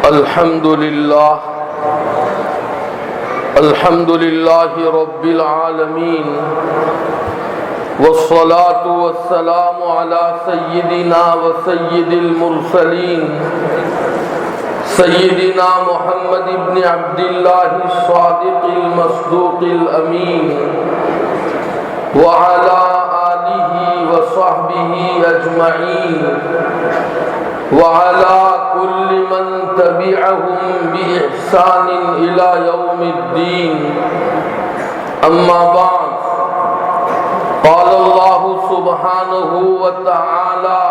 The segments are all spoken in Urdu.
الحمد لله رب العالمين والصلاة والسلام على سيدنا وسيد المرسلين سيدنا محمد بن عبد الله الصادق المصدوق الأمين وعلى آله وصحبه أجمعين وعلى كل من تبعهم بإحسان إلى يوم الدين أما بعد قال الله سبحانه وتعالى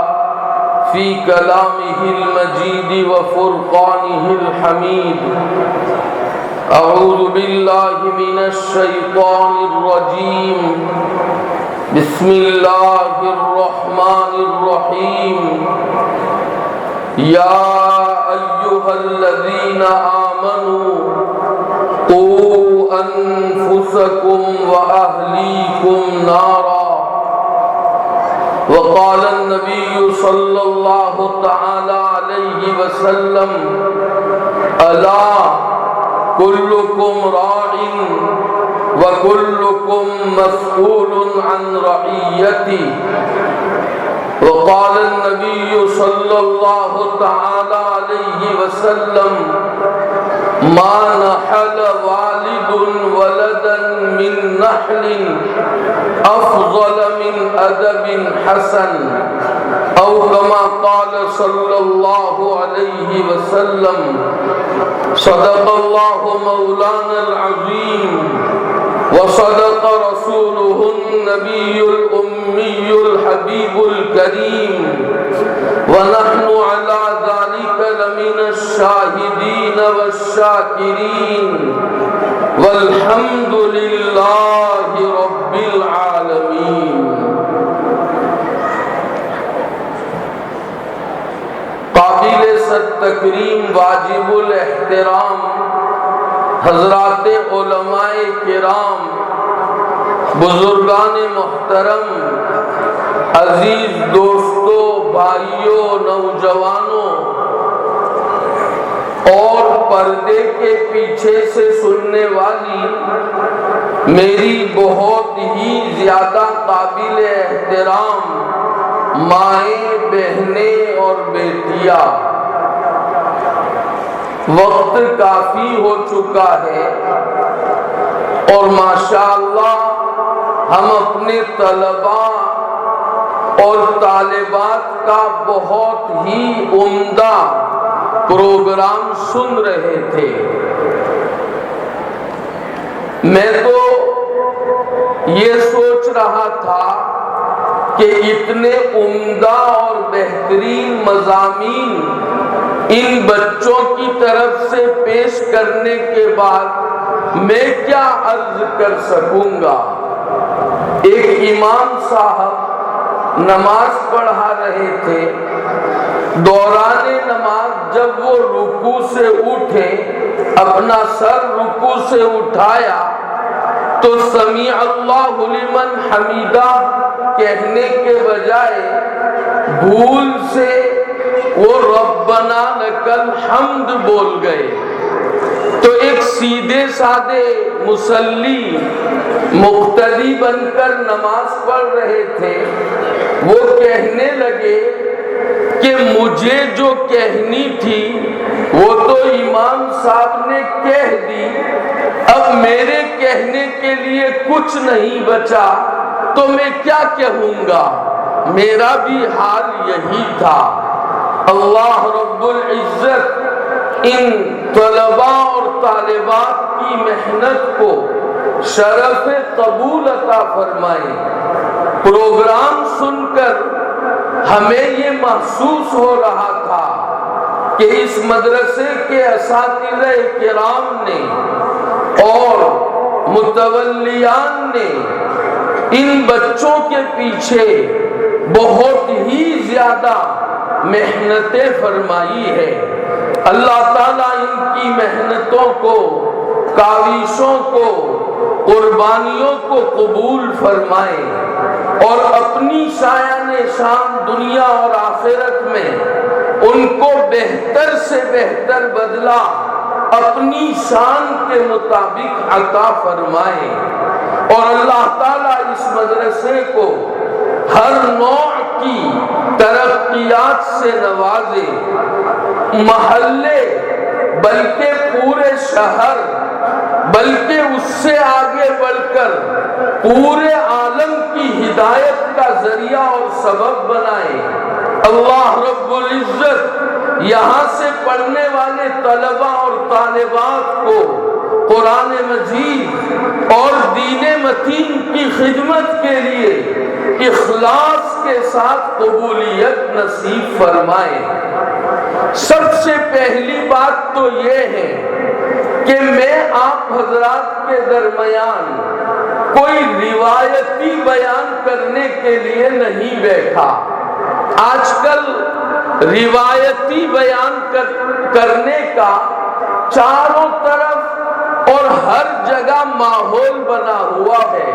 في كلامه المجيد وفرقانه الحميد أعوذ بالله من الشيطان الرجيم بسم الله الرحمن الرحيم يا أيها الذين آمنوا قوا أنفسكم وأهليكم نارا وقال النبي صلى الله تعالى عليه وسلم ألا كلكم راع وكلكم مسؤول عن رعيته وقال النبي صلى الله تعالى عليه وسلم ما نحل والد ولدا من نحل أفضل من أدب حسن أو كما قال صلى الله عليه وسلم صدق الله مولانا العظيم وصدق رسوله النبي الأمي الحبيب الكريم ونحن على ذلك لمن الشاهدين والشاكرين والحمد لله رب العالمين قابل صد تکریم واجب الاحترام حضرات علماء کرام بزرگان محترم عزیز دوستوں بھائیوں نوجوانوں اور پردے کے پیچھے سے سننے والی میری بہت ہی زیادہ قابل احترام مائیں بہنیں اور بیٹیاں، وقت کافی ہو چکا ہے اور ماشاءاللہ ہم اپنے طلباء اور طالبات کا بہت ہی عمدہ پروگرام سن رہے تھے۔ میں تو یہ سوچ رہا تھا کہ اتنے عمدہ اور بہترین مضامین ان بچوں کی طرف سے پیش کرنے کے بعد میں کیا عرض کر سکوں گا۔ ایک امام صاحب نماز پڑھا رہے تھے، دوران نماز جب وہ رکوع سے اٹھے، اپنا سر رکوع سے اٹھایا تو سمیع اللہ لمن حمیدہ کہنے کے بجائے بھول سے وہ ربنا لک الحمد بول گئے۔ تو ایک سیدھے سادے مصلی مقتدی بن کر نماز پڑھ رہے تھے، وہ کہنے لگے کہ مجھے جو کہنی تھی وہ تو امام صاحب نے کہہ دی، اب میرے کہنے کے لیے کچھ نہیں بچا تو میں کیا کہوں گا۔ میرا بھی حال یہی تھا۔ اللہ رب العزت ان طلباء اور طالبات کی محنت کو شرف قبول عطا فرمائے۔ پروگرام سن کر ہمیں یہ محسوس ہو رہا تھا کہ اس مدرسے کے اساتذہ کرام نے اور متولیان نے ان بچوں کے پیچھے بہت ہی زیادہ محنتیں فرمائی ہے۔ اللہ تعالیٰ ان کی محنتوں کو، کاوشوں کو، قربانیوں کو قبول فرمائے اور اپنی شایان شان دنیا اور آخرت میں ان کو بہتر سے بہتر بدلہ اپنی شان کے مطابق عطا فرمائے، اور اللہ تعالیٰ اس مدرسے کو ہر نوع کی ترقیات سے نوازے، محلے بلکہ پورے شہر بلکہ اس سے آگے بڑھ کر پورے عالم کی ہدایت کا ذریعہ اور سبب بنائے۔ اللہ رب العزت یہاں سے پڑھنے والے طلبہ اور طالبات کو قرآن مجید اور دین متین کی خدمت کے لیے اخلاص کے ساتھ قبولیت نصیب فرمائے۔ سب سے پہلی بات تو یہ ہے کہ میں آپ حضرات کے درمیان کوئی روایتی بیان کرنے کے لیے نہیں بیٹھا۔ آج کل روایتی بیان کرنے کا چاروں طرف اور ہر جگہ ماحول بنا ہوا ہے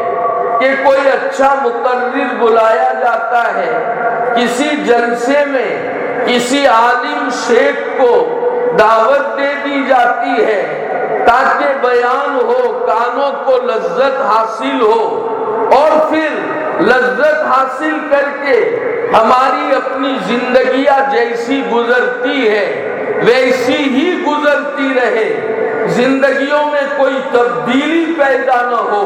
کہ کوئی اچھا مقرر بلایا جاتا ہے، کسی جلسے میں کسی عالم شیخ کو دعوت دے دی جاتی ہے تاکہ بیان ہو، کانوں کو لذت حاصل ہو، اور پھر لذت حاصل کر کے ہماری اپنی زندگیاں جیسی گزرتی ہے ویسی ہی گزرتی رہے، زندگیوں میں کوئی تبدیلی پیدا نہ ہو،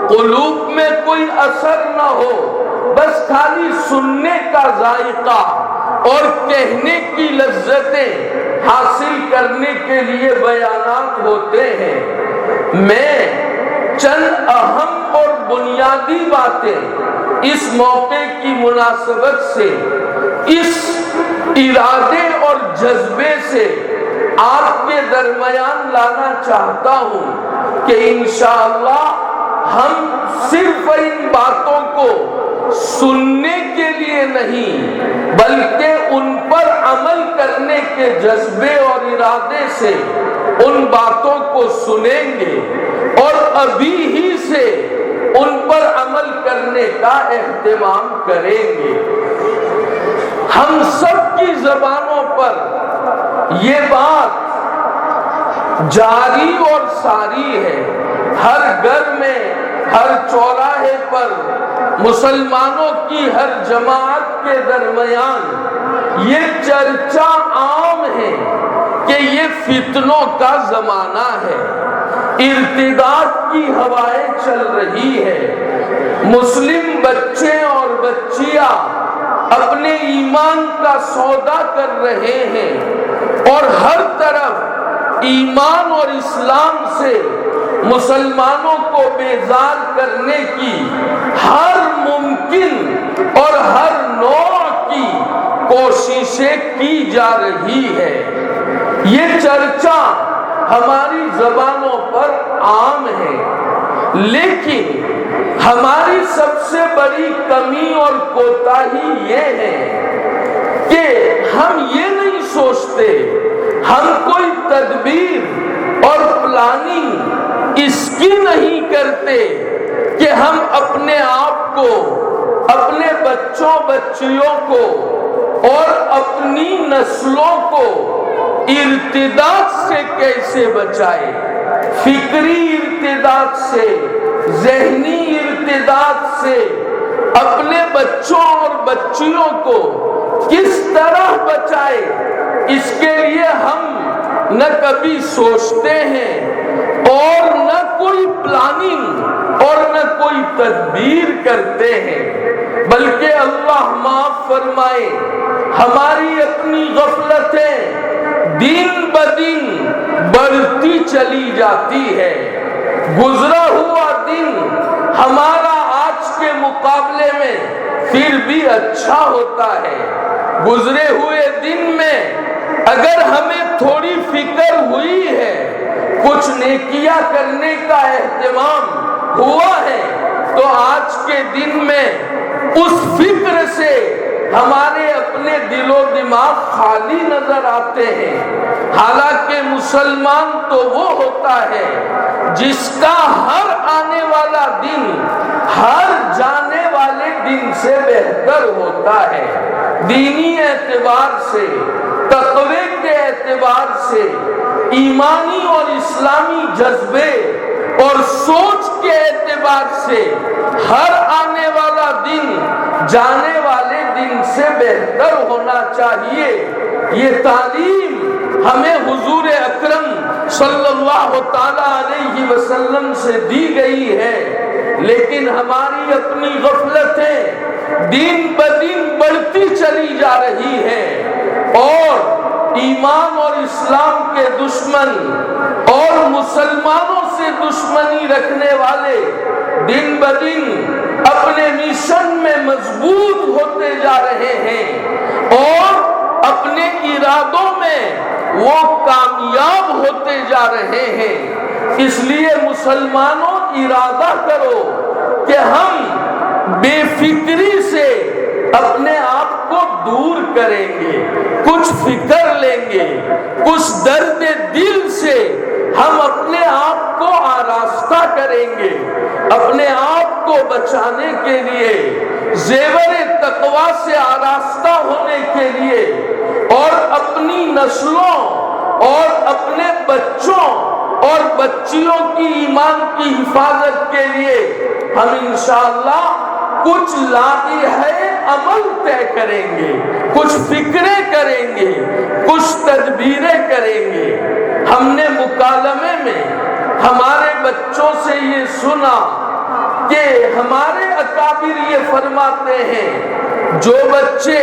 قلوب میں کوئی اثر نہ ہو، بس خالی سننے کا ذائقہ اور کہنے کی لذتیں حاصل کرنے کے لیے بیانات ہوتے ہیں۔ میں چند اہم اور بنیادی باتیں اس موقع کی مناسبت سے، اس ارادے اور جذبے سے آپ کے درمیان لانا چاہتا ہوں کہ انشاءاللہ ہم صرف ان باتوں کو سننے کے لیے نہیں بلکہ ان پر عمل کرنے کے جذبے اور ارادے سے ان باتوں کو سنیں گے اور ابھی ہی سے ان پر عمل کرنے کا اہتمام کریں گے۔ ہم سب کی زبانوں پر یہ بات جاری اور ساری ہے، ہر گھر میں، ہر چوراہے پر، مسلمانوں کی ہر جماعت کے درمیان یہ چرچا عام ہے کہ یہ فتنوں کا زمانہ ہے، ارتداد کی ہوائیں چل رہی ہے، مسلم بچے اور بچیاں اپنے ایمان کا سودا کر رہے ہیں اور ہر طرف ایمان اور اسلام سے مسلمانوں کو بیزار کرنے کی ہر ممکن اور ہر نوع کی کوششیں کی جا رہی ہے۔ یہ چرچا ہماری زبانوں پر عام ہے، لیکن ہماری سب سے بڑی کمی اور کوتاہی یہ ہے کہ ہم یہ نہیں سوچتے، ہم کوئی تدبیر اور پلاننگ اس کی نہیں کرتے کہ ہم اپنے آپ کو، اپنے بچوں بچیوں کو اور اپنی نسلوں کو ارتداد سے کیسے بچائے، فکری ارتداد سے، ذہنی ارتداد سے اپنے بچوں اور بچیوں کو کس طرح بچائے، اس کے لیے ہم نہ کبھی سوچتے ہیں اور نہ کوئی پلاننگ اور نہ کوئی تدبیر کرتے ہیں، بلکہ اللہ معاف فرمائے ہماری اپنی غفلتیں دن بدن بڑھتی چلی جاتی ہے۔ گزرا ہوا دن ہمارا آج کے مقابلے میں پھر بھی اچھا ہوتا ہے، گزرے ہوئے دن میں اگر ہمیں تھوڑی فکر ہوئی ہے، کچھ نیکیاں کرنے کا اہتمام ہوا ہے، تو آج کے دن میں اس فکر سے ہمارے اپنے دل و دماغ خالی نظر آتے ہیں۔ حالانکہ مسلمان تو وہ ہوتا ہے جس کا ہر آنے والا دن ہر جانے والے دن سے بہتر ہوتا ہے، دینی اعتبار سے، تقوی کے اعتبار سے، ایمانی اور اسلامی جذبے اور سوچ کے اعتبار سے ہر آنے والا دن جانے والے دن سے بہتر ہونا چاہیے۔ یہ تعلیم ہمیں حضور اکرم صلی اللہ تعالی علیہ وسلم سے دی گئی ہے، لیکن ہماری اپنی غفلتیں دن بدن بڑھتی چلی جا رہی ہیں، اور ایمان اور اسلام کے دشمن اور مسلمانوں سے دشمنی رکھنے والے دن بدن اپنے مشن میں مضبوط ہوتے جا رہے ہیں اور اپنے ارادوں میں وہ کامیاب ہوتے جا رہے ہیں۔ اس لیے مسلمانوں ارادہ کرو کہ ہم بے فکری سے اپنے آپ کو دور کریں گے، کچھ فکر لیں گے، کچھ درد دل سے ہم اپنے آپ کو آراستہ کریں گے، اپنے آپ کو بچانے کے لیے، زیور تقوی سے آراستہ ہونے کے لیے، اور اپنی نسلوں اور اپنے بچوں اور بچیوں کی ایمان کی حفاظت کے لیے ہم انشاءاللہ کچھ لائحہ عمل طے کریں گے، کچھ فکریں کریں گے، کچھ تدبیریں کریں گے۔ ہم نے مکالمے میں ہمارے بچوں سے یہ سنا کہ ہمارے اکابر یہ فرماتے ہیں جو بچے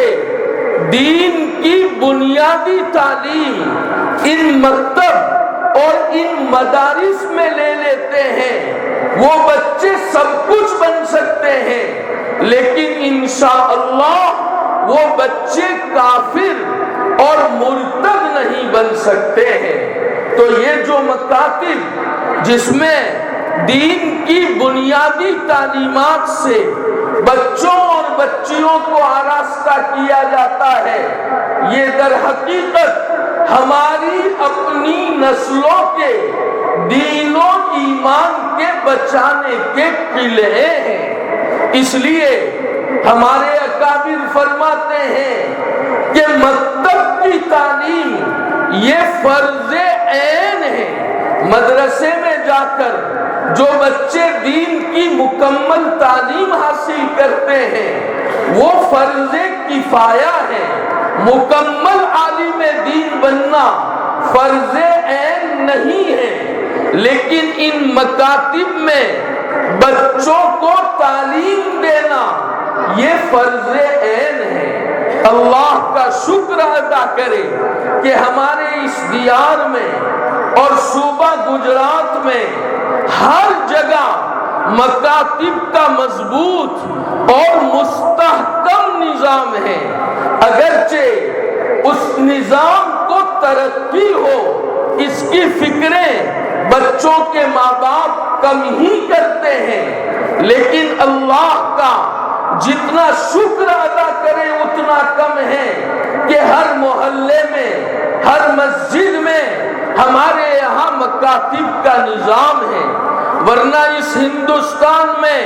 دین کی بنیادی تعلیم ان مکتب اور ان مدارس میں لے لیتے ہیں وہ بچے سب کچھ بن سکتے ہیں، لیکن انشاءاللہ وہ بچے کافر اور مرتد نہیں بن سکتے ہیں۔ تو یہ جو مکاتب جس میں دین کی بنیادی تعلیمات سے بچوں اور بچیوں کو آراستہ کیا جاتا ہے، یہ در حقیقت ہماری اپنی نسلوں کے دین و ایمان کے بچانے کے قلعے ہیں۔ اس لیے ہمارے اکابر فرماتے ہیں کہ مکتب کی تعلیم یہ فرض عین ہے۔ مدرسے میں جا کر جو بچے دین کی مکمل تعلیم حاصل کرتے ہیں وہ فرض کفایہ ہے۔ مکمل عالم دین بننا فرض عین نہیں ہے، لیکن ان مکاتب میں بچوں کو تعلیم دینا یہ فرض عین ہے۔ اللہ کا شکر ادا کرے کہ ہمارے اس دیار میں اور صوبہ گجرات میں ہر جگہ مکاتب کا مضبوط اور مستحکم نظام ہے۔ اگرچہ اس نظام کو ترقی ہو، اس کی فکریں بچوں کے ماں باپ کم ہی کرتے ہیں، لیکن اللہ کا جتنا شکر ادا کرے اتنا کم ہے کہ ہر محلے میں، ہر مسجد میں ہمارے یہاں مکاتب کا نظام ہے۔ ورنہ اس ہندوستان میں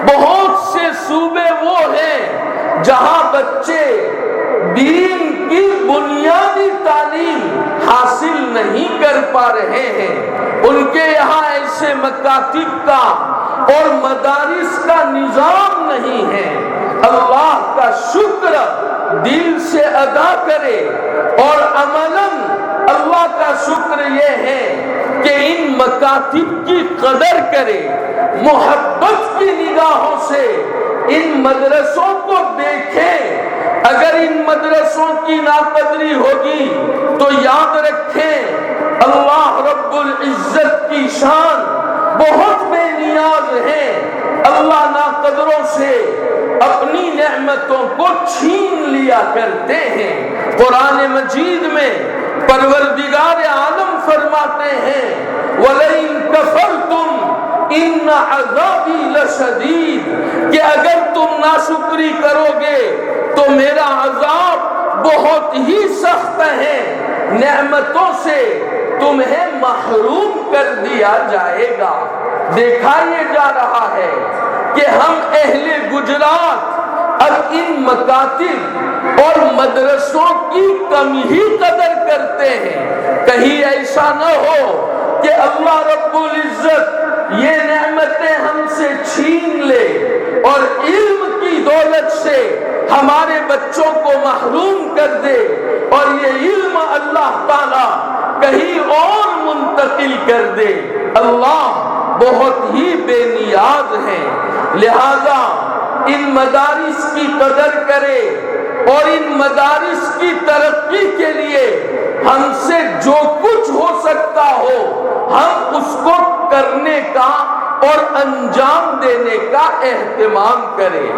بہت سے صوبے وہ ہیں جہاں بچے دین کی بنیادی تعلیم حاصل نہیں کر پا رہے ہیں، ان کے یہاں ایسے مکاتب کا اور مدارس کا نظام نہیں ہے۔ اللہ کا شکر دل سے ادا کرے، اور عملاً اللہ کا شکر یہ ہے کہ ان مکاتب کی قدر کرے، محبت کی نگاہوں سے ان مدرسوں کو دیکھیں۔ اگر ان مدرسوں کی ناقدری ہوگی تو یاد رکھیں اللہ رب العزت کی شان بہت بے نیاز ہے۔ اللہ ناقدروں سے اپنی نعمتوں کو چھین لیا کرتے ہیں۔ قرآن مجید میں پروردگار عالم فرماتے ہیں وَلَئِن كَفَرْتُمْ إِنَّ عَذَابِي لَشَدِيدٌ، کہ اگر تم ناشکری کرو گے تو میرا عذاب بہت ہی سخت ہے، نعمتوں سے تمہیں محروم کر دیا جائے گا۔ دیکھا یہ جا رہا ہے کہ ہم اہل گجرات اب ان مکاتب اور مدرسوں کی کم ہی قدر کرتے ہیں۔ کہیں ایسا نہ ہو کہ اللہ رب العزت یہ نعمتیں ہم سے چھین لے اور علم کی دولت سے ہمارے بچوں کو محروم کر دے، اور یہ علم اللہ تعالی کہیں اور منتقل کر دے۔ اللہ بہت ہی بے نیاز ہے، لہذا ان مدارس کی قدر کرے اور ان مدارس کی ترقی کے لیے ہم سے جو کچھ ہو سکتا ہو ہم اس کو کرنے کا اور انجام دینے کا اہتمام کریں،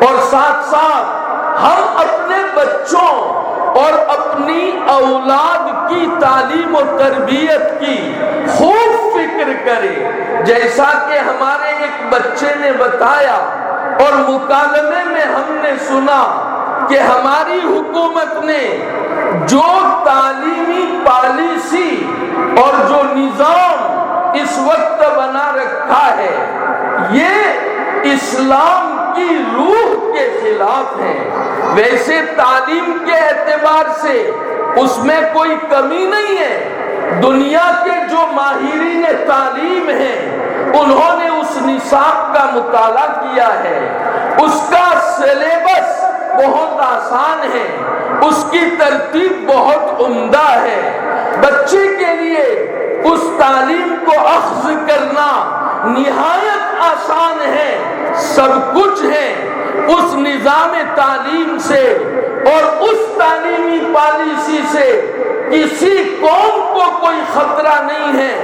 اور ساتھ ساتھ ہم اپنے بچوں اور اپنی اولاد کی تعلیم و تربیت کی خوب فکر کریں۔ جیسا کہ ہمارے ایک بچے نے بتایا اور مکالمے میں ہم نے سنا کہ ہماری حکومت نے جو تعلیمی پالیسی اور جو نظام اس وقت بنا رکھا ہے یہ اسلام کی روح کے خلاف ہے۔ ویسے تعلیم کے اعتبار سے اس میں کوئی کمی نہیں ہے، دنیا کے جو ماہرین تعلیم ہیں انہوں نے اس نصاب کا مطالعہ کیا ہے، اس کا سلیبس بہت آسان ہے، اس کی ترتیب بہت عمدہ ہے، بچے کے لیے اس تعلیم کو اخذ کرنا نہایت آسان ہے، سب کچھ ہے اس نظام تعلیم سے اور اس تعلیمی پالیسی سے کسی قوم کو کوئی خطرہ نہیں ہے،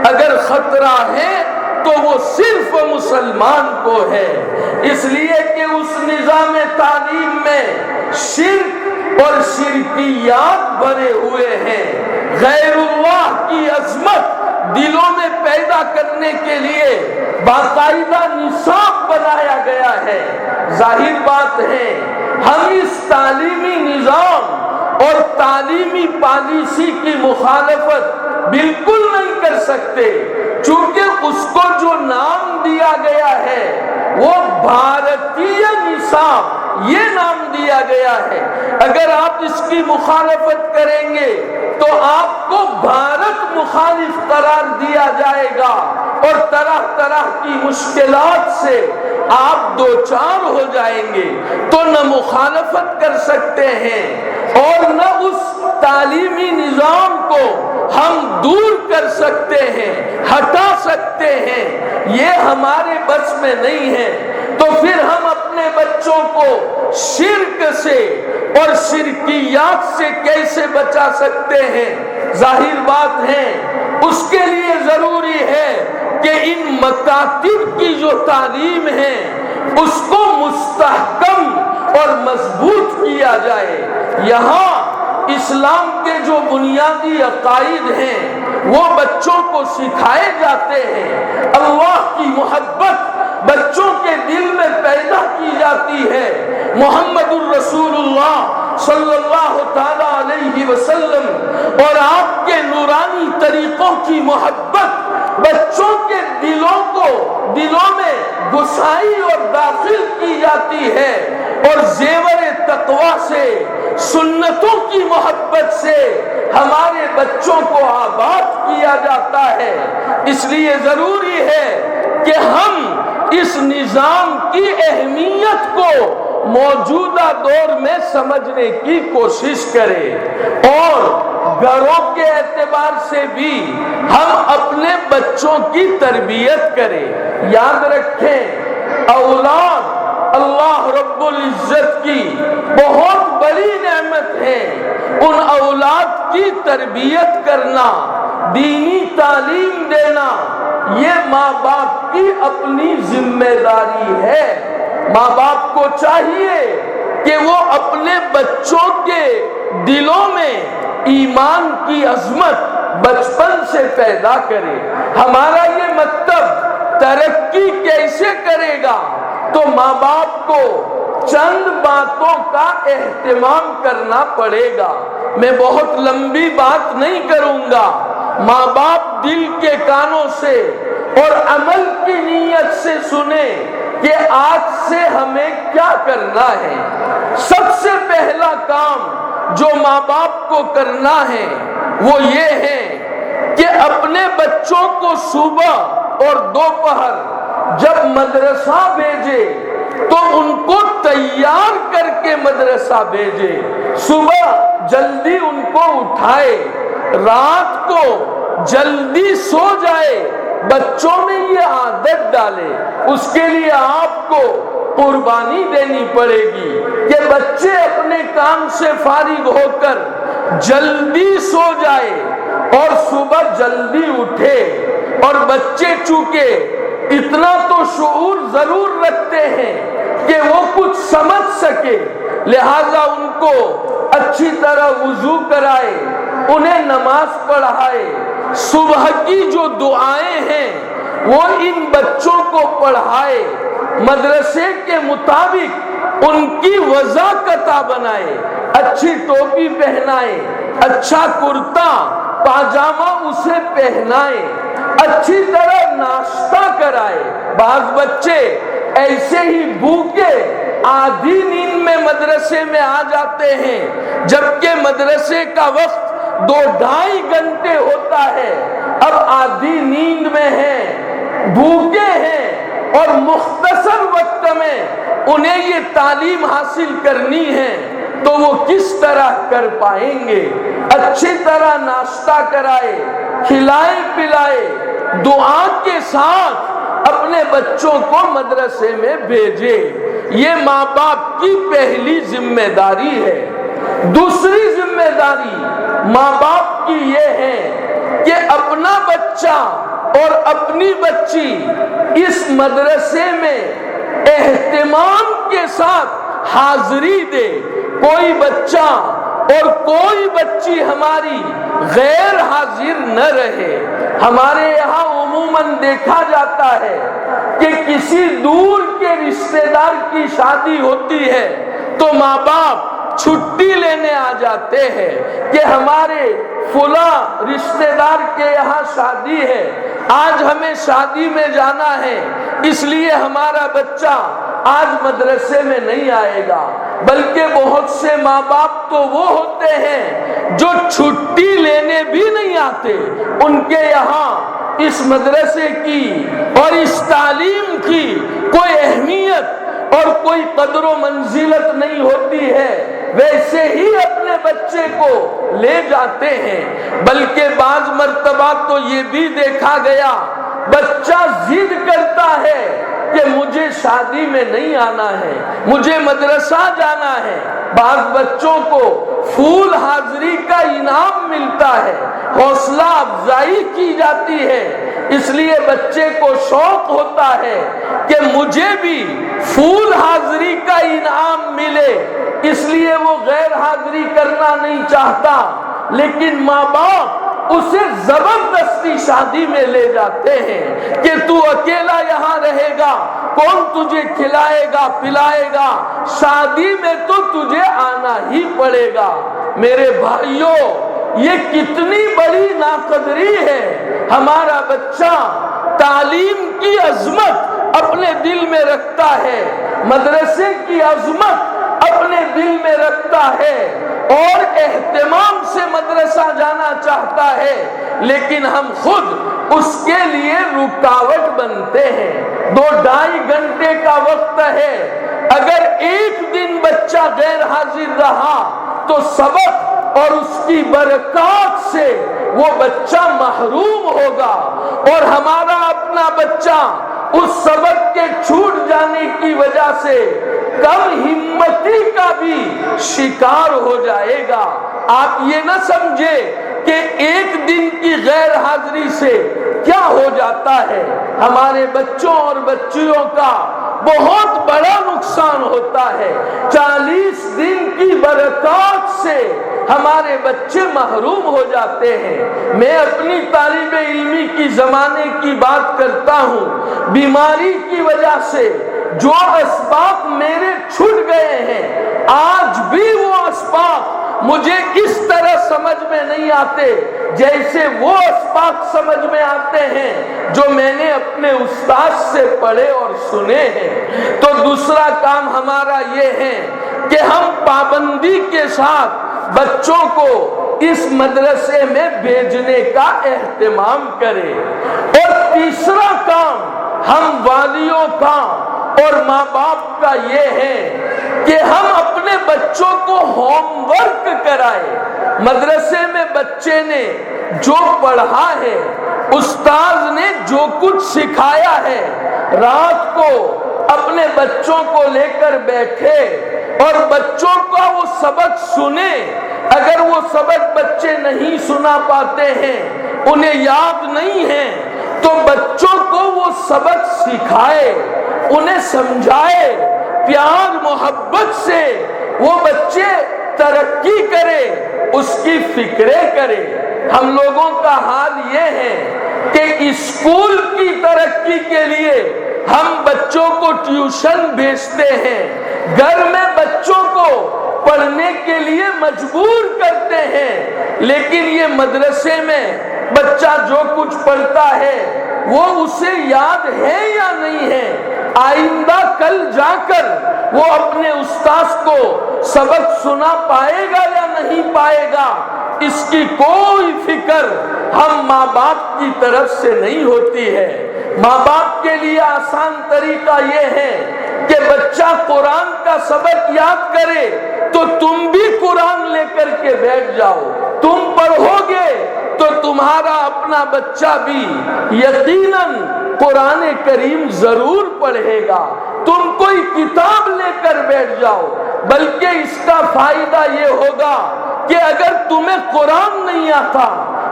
اگر خطرہ ہے تو وہ صرف مسلمان کو ہے، اس لیے کہ اس نظام تعلیم میں شرک اور شرکیات بھرے ہوئے ہیں، غیر اللہ کی عظمت دلوں میں پیدا کرنے کے لیے باقاعدہ نصاب بنایا گیا ہے۔ ظاہر بات ہے ہم اس تعلیمی نظام اور تعلیمی پالیسی کی مخالفت بالکل نہیں کر سکتے، چونکہ اس کو جو نام دیا گیا ہے وہ بھارتیہ نصاب یہ نام دیا گیا ہے، اگر آپ اس کی مخالفت کریں گے تو آپ کو بھارت مخالف قرار دیا جائے گا اور طرح طرح کی مشکلات سے آپ دوچار ہو جائیں گے، تو نہ مخالفت کر سکتے ہیں اور نہ اس تعلیمی نظام کو ہم دور کر سکتے ہیں، ہٹا سکتے ہیں، یہ ہمارے بس میں نہیں ہے۔ تو پھر ہم اپنے بچوں کو شرک سے اور شرکیات سے کیسے بچا سکتے ہیں؟ ظاہر بات ہے اس کے لیے ضروری ہے کہ ان مکاتب کی جو تعلیم ہے اس کو مستحکم اور مضبوط کیا جائے، یہاں اسلام کے جو بنیادی عقائد ہیں وہ بچوں کو سکھائے جاتے ہیں، اللہ کی محبت بچوں کے دل میں پیدا کی جاتی ہے، محمد الرسول اللہ صلی اللہ تعالی علیہ وسلم اور آپ کے نورانی طریقوں کی محبت بچوں کے دلوں میں گھسائی اور داخل کی جاتی ہے، اور زیور تقویٰ سے سنتوں کی محبت سے ہمارے بچوں کو آباد کیا جاتا ہے۔ اس لیے ضروری ہے کہ ہم اس نظام کی اہمیت کو موجودہ دور میں سمجھنے کی کوشش کریں، اور گھروں کے اعتبار سے بھی ہم اپنے بچوں کی تربیت کریں۔ یاد رکھیں اولاد اللہ رب العزت کی بہت بڑی نعمت ہے، ان اولاد کی تربیت کرنا، دینی تعلیم دینا یہ ماں باپ کی اپنی ذمہ داری ہے۔ ماں باپ کو چاہیے کہ وہ اپنے بچوں کے دلوں میں ایمان کی عظمت بچپن سے پیدا کرے۔ ہمارا یہ مکتب ترقی کیسے کرے گا؟ تو ماں باپ کو چند باتوں کا اہتمام کرنا پڑے گا۔ میں بہت لمبی بات نہیں کروں گا، ماں باپ دل کے کانوں سے اور عمل کی نیت سے سنے کہ آج سے ہمیں کیا کرنا ہے۔ سب سے پہلا کام جو ماں باپ کو کرنا ہے وہ یہ ہے کہ اپنے بچوں کو صبح اور دوپہر جب مدرسہ بھیجے تو ان کو تیار کر کے مدرسہ بھیجے، صبح جلدی ان کو اٹھائے، رات کو جلدی سو جائے، بچوں میں یہ عادت ڈالے۔ اس کے لیے آپ کو قربانی دینی پڑے گی کہ بچے اپنے کام سے فارغ ہو کر جلدی سو جائے اور صبح جلدی اٹھے۔ اور بچے چونکہ اتنا تو شعور ضرور رکھتے ہیں کہ وہ کچھ سمجھ سکے، لہذا ان کو اچھی طرح وضو کرائے، انہیں نماز پڑھائے، صبح کی جو دعائیں ہیں وہ ان بچوں کو پڑھائے، مدرسے کے مطابق ان کی وضاقتہ بنائے، اچھی ٹوپی پہنائے، اچھا کرتا پاجامہ اسے پہنائے، اچھی طرح ناشتہ کرائے۔ بعض بچے ایسے ہی بھوکے آدھی نیند میں مدرسے میں آ جاتے ہیں، جبکہ مدرسے کا وقت 2-2.5 گھنٹے ہوتا ہے، اب آدھی نیند میں ہیں، بھوکے ہیں اور مختصر وقت میں انہیں یہ تعلیم حاصل کرنی ہے تو وہ کس طرح کر پائیں گے؟ اچھی طرح ناشتہ کرائے، کھلائے پلائے، دعا کے ساتھ اپنے بچوں کو مدرسے میں بھیجے۔ یہ ماں باپ کی پہلی ذمہ داری ہے۔ دوسری ذمہ داری ماں باپ کی یہ ہے کہ اپنا بچہ اور اپنی بچی اس مدرسے میں اہتمام کے ساتھ حاضری دے۔ کوئی بچہ اور کوئی بچی ہماری غیر حاضر نہ رہے۔ ہمارے یہاں عموماً دیکھا جاتا ہے کہ کسی دور کے رشتہ دار کی شادی ہوتی ہے تو ماں باپ چھٹی لینے آ جاتے ہیں کہ ہمارے فلاں رشتہ دار کے یہاں شادی ہے، آج ہمیں شادی میں جانا ہے، اس لیے ہمارا بچہ آج مدرسے میں نہیں آئے گا۔ بلکہ بہت سے ماں باپ تو وہ ہوتے ہیں جو چھٹی لینے بھی نہیں آتے، ان کے یہاں اس مدرسے کی اور اس تعلیم کی کوئی اہمیت اور کوئی قدر و منزلت نہیں ہوتی ہے، ویسے ہی اپنے بچے کو لے جاتے ہیں۔ بلکہ بعض مرتبہ تو یہ بھی دیکھا گیا، بچہ ضد کرتا ہے کہ مجھے شادی میں نہیں آنا ہے، مجھے مدرسہ جانا ہے۔ بعض بچوں کو پھول حاضری کا انعام ملتا ہے، حوصلہ افزائی کی جاتی ہے، اس لیے بچے کو شوق ہوتا ہے کہ مجھے بھی پھول حاضری کا انعام ملے، اس لیے وہ غیر حاضری کرنا نہیں چاہتا، لیکن ماں باپ اسے زبردستی شادی میں لے جاتے ہیں کہ تو اکیلا یہاں رہے گا، کون تجھے کھلائے گا پلائے گا، شادی میں تو تجھے آنا ہی پڑے گا۔ میرے بھائیوں، یہ کتنی بڑی ناقدری ہے۔ ہمارا بچہ تعلیم کی عظمت اپنے دل میں رکھتا ہے، مدرسے کی عظمت اپنے دل میں رکھتا ہے اور اہتمام سے مدرسہ جانا چاہتا ہے، لیکن ہم خود اس کے لیے رکاوٹ بنتے ہیں۔ 2-2.5 گھنٹے کا وقت ہے، اگر ایک دن بچہ غیر حاضر رہا تو سبق اور اس کی برکات سے وہ بچہ محروم ہوگا، اور ہمارا اپنا بچہ اس سبق کے چھوٹ جانے کی وجہ سے کم ہمتی کا بھی شکار ہو جائے گا۔ آپ یہ نہ سمجھے کہ ایک دن کی غیر حاضری سے کیا ہو جاتا ہے، ہمارے بچوں اور بچیوں کا بہت بڑا نقصان ہوتا ہے۔ 40 دن کی برکات سے ہمارے بچے محروم ہو جاتے ہیں۔ میں اپنی طالب علمی کی زمانے کی بات کرتا ہوں، بیماری کی وجہ سے جو اسباق میرے چھوٹ گئے ہیں، آج بھی وہ اسباق مجھے اس طرح سمجھ میں نہیں آتے جیسے وہ اسباق سمجھ میں آتے ہیں جو میں نے اپنے استاد سے پڑھے اور سنے ہیں۔ تو دوسرا کام ہمارا یہ ہے کہ ہم پابندی کے ساتھ بچوں کو اس مدرسے میں بھیجنے کا اہتمام کریں۔ اور تیسرا کام ہم والیوں کا اور ماں باپ کا یہ ہے کہ ہم اپنے بچوں کو ہوم ورک کرائیں۔ مدرسے میں بچے نے جو پڑھا ہے، استاذ نے جو کچھ سکھایا ہے، رات کو اپنے بچوں کو لے کر بیٹھے اور بچوں کا وہ سبق سنے۔ اگر وہ سبق بچے نہیں سنا پاتے ہیں، انہیں یاد نہیں ہے، تو بچوں کو وہ سبق سکھائے، انہیں سمجھائے، پیار محبت سے وہ بچے ترقی کرے، اس کی فکریں کرے۔ ہم لوگوں کا حال یہ ہے کہ اسکول کی ترقی کے لیے ہم بچوں کو ٹیوشن بھیجتے ہیں، گھر میں بچوں کو پڑھنے کے لیے مجبور کرتے ہیں، لیکن یہ مدرسے میں بچہ جو کچھ پڑھتا ہے وہ اسے یاد ہے یا نہیں ہے؟ آئندہ کل جا کر وہ اپنے استاذ کو سبق سنا پائے گا یا نہیں پائے گا، اس کی کوئی فکر ہم ماں باپ کی طرف سے نہیں ہوتی ہے۔ ماں باپ کے لیے آسان طریقہ یہ ہے کہ بچہ قرآن کا سبق یاد کرے تو تم بھی قرآن لے کر کے بیٹھ جاؤ، تم پڑھو گے تو تمہارا اپنا بچہ بھی یقیناً قرآن کریم ضرور پڑھے گا۔ تم کوئی کتاب لے کر بیٹھ جاؤ، بلکہ اس کا فائدہ یہ ہوگا کہ اگر تمہیں قرآن نہیں آتا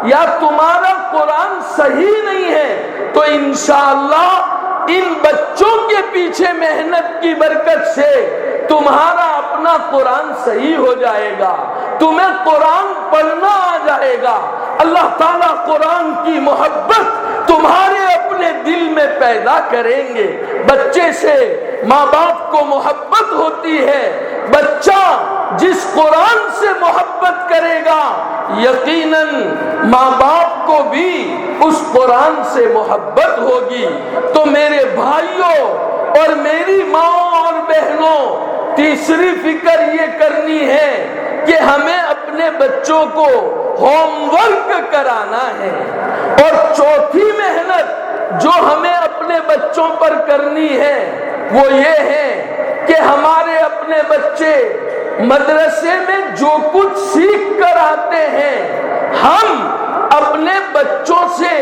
یا تمہارا قرآن صحیح نہیں ہے تو انشاءاللہ ان بچوں کے پیچھے محنت کی برکت سے تمہارا اپنا قرآن صحیح ہو جائے گا، تمہیں قرآن پڑھنا آ جائے گا۔ اللہ تعالیٰ قرآن کی محبت تمہارے اپنے دل میں پیدا کریں گے۔ بچے سے ماں باپ کو محبت ہوتی ہے، بچہ جس قرآن سے محبت کرے گا یقیناً ماں باپ کو بھی اس قرآن سے محبت ہوگی۔ تو میرے بھائیوں اور میری ماں اور بہنوں، تیسری فکر یہ کرنی ہے کہ ہمیں اپنے بچوں کو ہوم ورک کرانا ہے۔ اور چوتھی محنت جو ہمیں اپنے بچوں پر کرنی ہے وہ یہ ہے کہ ہمارے اپنے بچے مدرسے میں جو کچھ سیکھ کر آتے ہیں ہم اپنے بچوں سے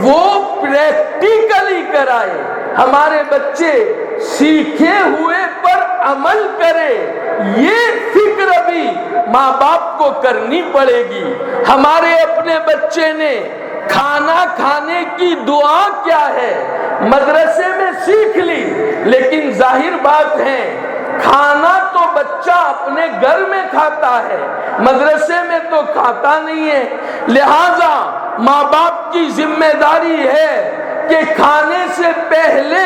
وہ پریکٹیکلی کرائے، ہمارے بچے سیکھے ہوئے پر عمل کرے۔ یہ فکر بھی ماں باپ کو کرنی پڑے گی۔ ہمارے اپنے بچے نے کھانا کھانے کی دعا کیا ہے مدرسے میں سیکھ لی، لیکن ظاہر بات ہے کھانا تو بچہ اپنے گھر میں کھاتا ہے، مدرسے میں تو کھاتا نہیں ہے۔ لہذا ماں باپ کی ذمہ داری ہے کہ کھانے سے پہلے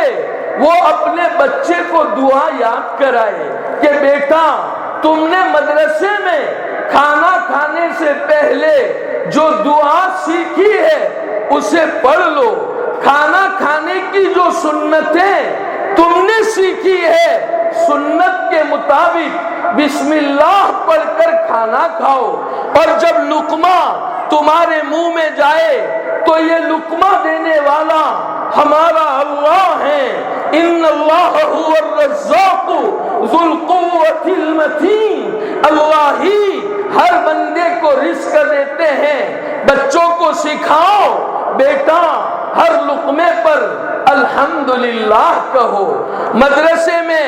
وہ اپنے بچے کو دعا یاد کرائے کہ بیٹا تم نے مدرسے میں کھانا کھانے سے پہلے جو دعا سیکھی ہے اسے پڑھ لو، کھانا کھانے کی جو سنتیں تم نے سیکھی ہے سنت کے مطابق بسم اللہ پڑھ کر کھانا کھاؤ، اور جب لقمہ تمہارے منہ میں جائے تو یہ لقمہ دینے والا ہمارا اللہ ہے۔ ان اللہ هو الرزاق ذو القوة المتین، اللہ ہی ہر بندے کو رزق دیتے ہیں۔ بچوں کو سکھاؤ بیٹا ہر لقمے پر الحمدللہ کہو۔ مدرسے میں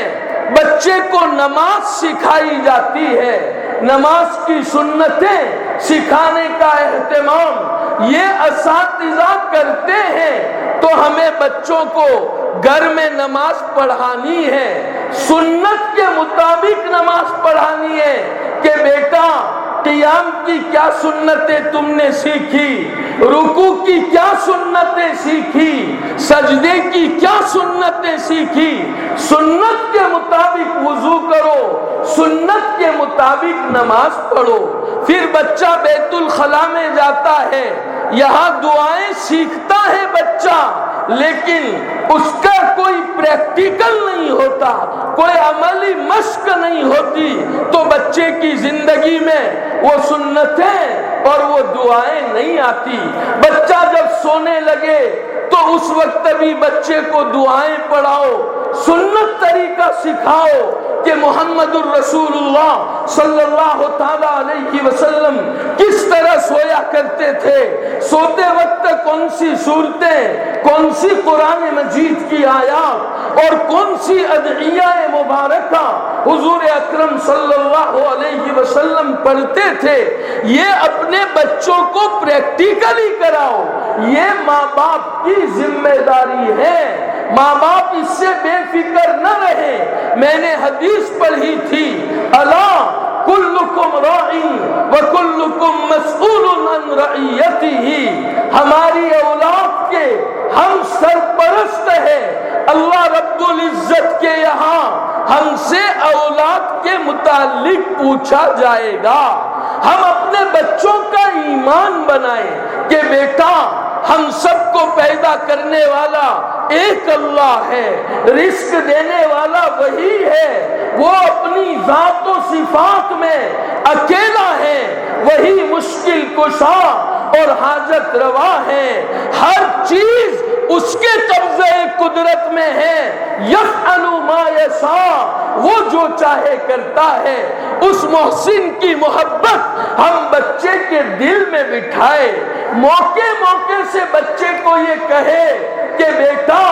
بچے کو نماز سکھائی جاتی ہے، نماز کی سنتیں سکھانے کا اہتمام یہ اساتذہ کرتے ہیں، تو ہمیں بچوں کو گھر میں نماز پڑھانی ہے، سنت کے مطابق نماز پڑھانی ہے کہ بیٹا قیام کی کیا سنتیں تم نے سیکھی، رکوع کی کیا سنتیں سیکھی، سجدے کی کیا سنتیں سیکھی؟ سنت کے مطابق وضو کرو، سنت کے مطابق نماز پڑھو۔ پھر بچہ بیت الخلاء میں جاتا ہے، یہاں دعائیں سیکھتا ہے بچہ، لیکن اس کا کوئی پریکٹیکل نہیں ہوتا، کوئی عملی مشق نہیں ہوتی، تو بچے کی زندگی میں وہ سنتیں اور وہ دعائیں نہیں آتی۔ بچہ جب سونے لگے تو اس وقت بھی بچے کو دعائیں پڑھاؤ، سنت طریقہ سکھاؤ کہ محمد الرسول اللہ صلی اللہ تعالی علیہ وسلم کس طرح سویا کرتے تھے، سوتے وقت کون سی صورتیں، کون سی قرآن مجید کی آیات اور کون سی ادعیہ مبارکہ حضور اکرم صلی اللہ علیہ وسلم پڑھتے تھے، یہ اپنے بچوں کو پریکٹیکلی کراؤ۔ یہ ماں باپ کی ذمہ داری ہے، ماں باپ اس سے بے فکر نہ رہے۔ میں نے حدیث پڑھی تھی، الا کلکم راع وکلکم مسئول عن رعیتہ، ہماری اولاد کے ہم سرپرست ہیں، اللہ رب العزت کے یہاں ہم سے اولاد کے متعلق پوچھا جائے گا۔ ہم اپنے بچوں کا ایمان بنائیں کہ بیٹا ہم سب کو پیدا کرنے والا ایک اللہ ہے، رزق دینے والا وہی ہے، وہ اپنی ذات و صفات میں اکیلا ہے، وہی مشکل کشا اور حاجت روا ہے، ہر چیز اس کے قبضے قدرت میں ہے، یفعل ما یشاء، وہ جو چاہے کرتا ہے۔ اس محسن کی محبت ہم بچے کے دل میں بٹھائے، موقع موقع سے بچے کو یہ کہے کہ بیٹا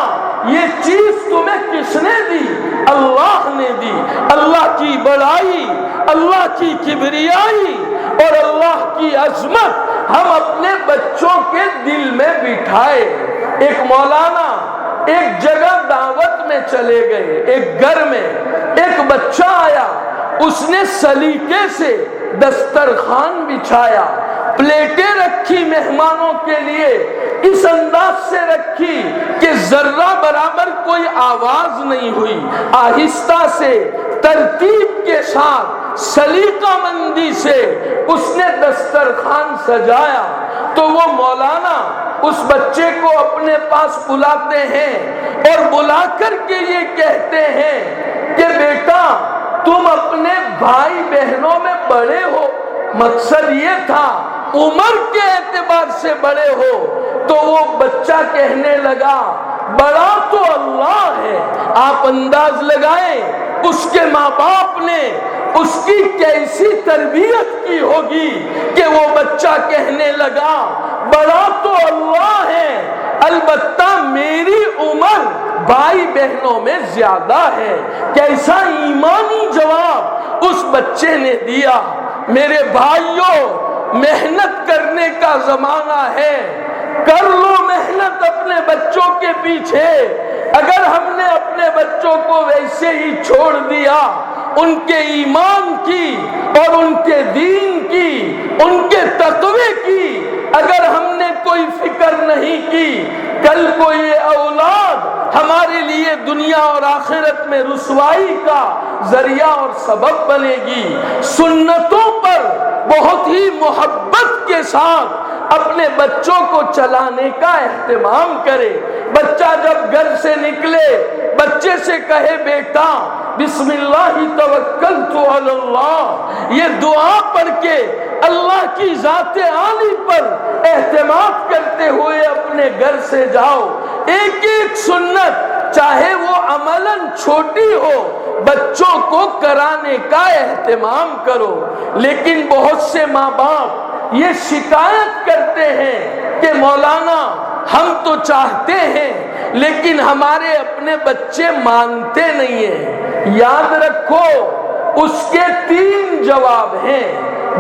یہ چیز تمہیں کس نے دی؟ اللہ نے دی۔ اللہ کی بڑائی، اللہ کی کبریائی اور اللہ کی عظمت ہم اپنے بچوں کے دل میں بٹھائے۔ ایک مولانا ایک جگہ دعوت میں چلے گئے، ایک گھر میں ایک بچہ آیا، اس نے سلیقے سے دسترخوان بچھایا، پلیٹیں رکھی مہمانوں کے لیے، اس انداز سے رکھی کہ ذرہ برابر کوئی آواز نہیں ہوئی، آہستہ سے ترتیب کے ساتھ سلیقہ مندی سے اس نے دسترخوان سجایا۔ تو وہ مولانا اس بچے کو اپنے پاس بلاتے ہیں اور بلا کر کے یہ کہتے ہیں کہ بیٹا تم اپنے بھائی بہنوں میں بڑے ہو، مقصد یہ تھا عمر کے اعتبار سے بڑے ہو۔ تو وہ بچہ کہنے لگا بڑا تو اللہ ہے۔ آپ انداز لگائیں اس کے ماں باپ نے اس کی کیسی تربیت کی ہوگی کہ وہ بچہ کہنے لگا بڑا تو اللہ ہے، البتہ میری عمر بھائی بہنوں میں زیادہ ہے۔ کیسا ایمانی جواب اس بچے نے دیا۔ میرے بھائیوں، محنت کرنے کا زمانہ ہے، کر لو محنت اپنے بچوں کے پیچھے۔ اگر ہم نے اپنے بچوں کو ویسے ہی چھوڑ دیا، ان کے ایمان کی اور ان کے دین کی، ان کے تقوی کی اگر ہم نے کوئی فکر نہیں کی، کل کو یہ اولاد ہمارے لیے دنیا اور آخرت میں رسوائی کا ذریعہ اور سبب بنے گی۔ سنتوں پر بہت ہی محبت کے ساتھ اپنے بچوں کو چلانے کا اہتمام کرے۔ بچہ جب گھر سے نکلے، بچے سے کہے بیٹا بسم اللہ توکلت علی اللہ، یہ دعا پڑھ کے اللہ کی ذات عالی پر اعتماد کرتے ہوئے اپنے گھر سے جاؤ۔ ایک ایک سنت چاہے وہ عملاً چھوٹی ہو، بچوں کو کرانے کا اہتمام کرو۔ لیکن بہت سے ماں باپ یہ شکایت کرتے ہیں کہ مولانا ہم تو چاہتے ہیں لیکن ہمارے اپنے بچے مانتے نہیں ہیں۔ یاد رکھو اس کے 3 جواب ہیں۔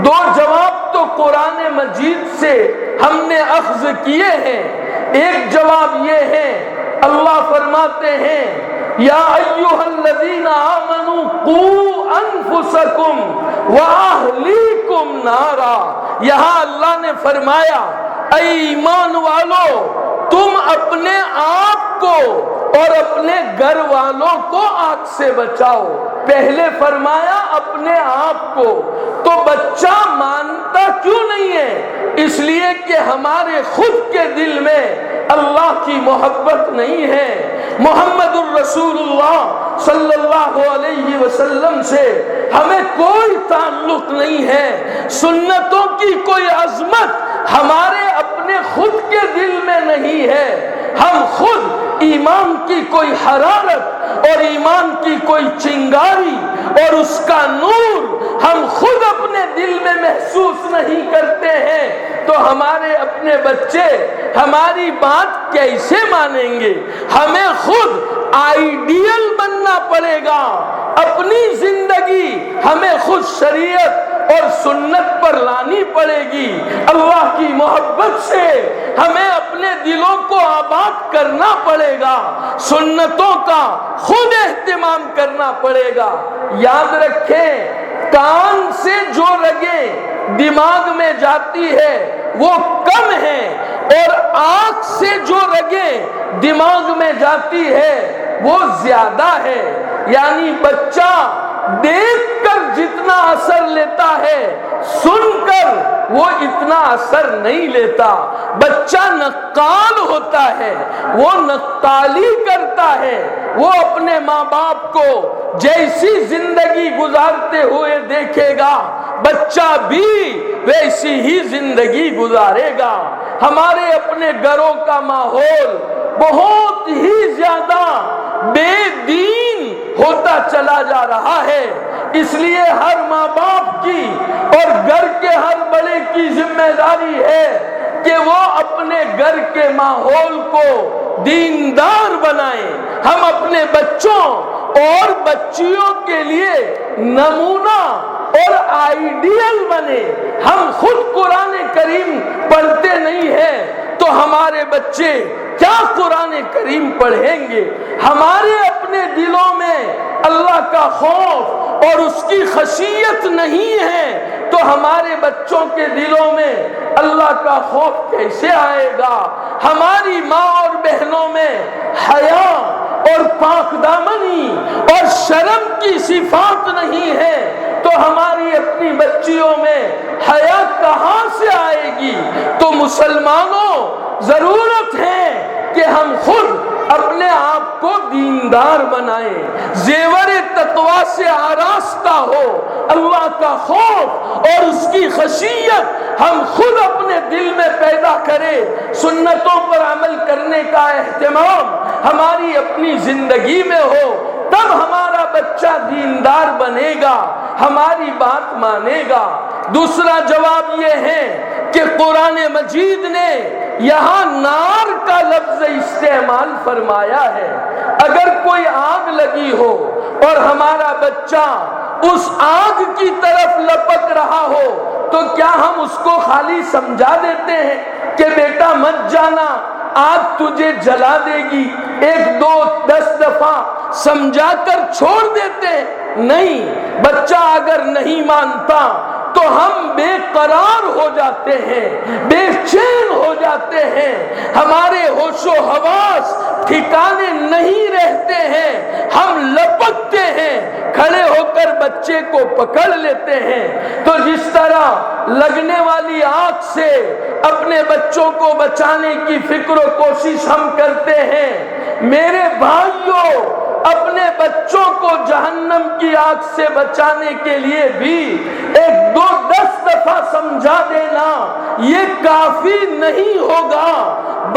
2 جواب تو قرآن مجید سے ہم نے اخذ کیے ہیں۔ ایک جواب یہ ہے، اللہ فرماتے ہیں یا ایھا الذین آمنوا قوا انفسکم واہلیکم نارا، یہاں اللہ نے فرمایا اے ایمان والو تم اپنے آپ کو اور اپنے گھر والوں کو آگ سے بچاؤ۔ پہلے فرمایا اپنے آپ کو، تو بچہ مانتا کیوں نہیں ہے؟ اس لیے کہ ہمارے خود کے دل میں اللہ کی محبت نہیں ہے، محمد الرسول اللہ صلی اللہ علیہ وسلم سے ہمیں کوئی تعلق نہیں ہے، سنتوں کی کوئی عظمت ہمارے اپنے خود کے دل میں نہیں ہے، ہم خود ایمان کی کوئی حرارت اور ایمان کی کوئی چنگاری اور اس کا نور ہم خود اپنے دل میں محسوس نہیں کرتے ہیں، تو ہمارے اپنے بچے ہماری بات کیسے مانیں گے؟ ہمیں خود آئیڈیل بننا پڑے گا، اپنی زندگی ہمیں خود شریعت اور سنت پر لانی پڑے گی، اللہ کی محبت سے ہمیں اپنے دلوں کو آباد کرنا پڑے گا، سنتوں کا خود اہتمام کرنا پڑے گا۔ یاد رکھیں کان سے جو رگیں دماغ میں جاتی ہے وہ کم ہے، اور آنکھ سے جو رگیں دماغ میں جاتی ہے وہ زیادہ ہے، یعنی بچہ دیکھ کر جتنا اثر لیتا ہے سن کر وہ اتنا اثر نہیں لیتا۔ بچہ نقال ہوتا ہے، وہ نقالی کرتا ہے، وہ اپنے ماں باپ کو جیسی زندگی گزارتے ہوئے دیکھے گا بچہ بھی ویسی ہی زندگی گزارے گا۔ ہمارے اپنے گھروں کا ماحول بہت ہی زیادہ بے دین ہوتا چلا جا رہا ہے، اس لیے ہر ماں باپ کی اور گھر کے ہر بڑے کی ذمہ داری ہے کہ وہ اپنے گھر کے ماحول کو دیندار بنائیں، ہم اپنے بچوں اور بچیوں کے لیے نمونہ اور آئیڈیل بنے۔ ہم خود قرآن کریم پڑھتے نہیں ہیں تو ہمارے بچے کیا قرآن کریم پڑھیں گے؟ ہمارے اپنے دلوں میں اللہ کا خوف اور اس کی خشیت نہیں ہے تو ہمارے بچوں کے دلوں میں اللہ کا خوف کیسے آئے گا؟ ہماری ماں اور بہنوں میں حیا اور پاک دامنی اور شرم کی صفات نہیں ہے تو ہماری اپنی بچیوں میں حیا کہاں سے آئے گی؟ تو مسلمانوں ضرورت ہے کہ ہم خود اپنے آپ کو دیندار بنائیں، زیور تقوی سے آراستہ ہو، اللہ کا خوف اور اس کی خشیت ہم خود اپنے دل میں پیدا کریں، سنتوں پر عمل کرنے کا اہتمام ہماری اپنی زندگی میں ہو، تب ہمارا بچہ دیندار بنے گا، ہماری بات مانے گا۔ دوسرا جواب یہ ہے کہ قرآن مجید نے یہاں نار کا لفظ استعمال فرمایا ہے۔ اگر کوئی آگ لگی ہو اور ہمارا بچہ اس آگ کی طرف لپک رہا ہو تو کیا ہم اس کو خالی سمجھا دیتے ہیں کہ بیٹا مت جانا، آگ تجھے جلا دے گی، 1 2 10 دفعہ سمجھا کر چھوڑ دیتے ہیں؟ نہیں، بچہ اگر نہیں مانتا تو ہم بے قرار ہو جاتے ہیں، بے چین ہو جاتے ہیں، ہمارے ہوش و حواس ٹھکانے نہیں رہتے ہیں، ہم لپکتے ہیں، کھڑے ہو کر بچے کو پکڑ لیتے ہیں۔ تو جس طرح لگنے والی آگ سے اپنے بچوں کو بچانے کی فکر و کوشش ہم کرتے ہیں، میرے بھائیوں اپنے بچوں کو جہنم کی آگ سے بچانے کے لیے بھی 1 2 10 دفعہ سمجھا دینا یہ کافی نہیں ہوگا،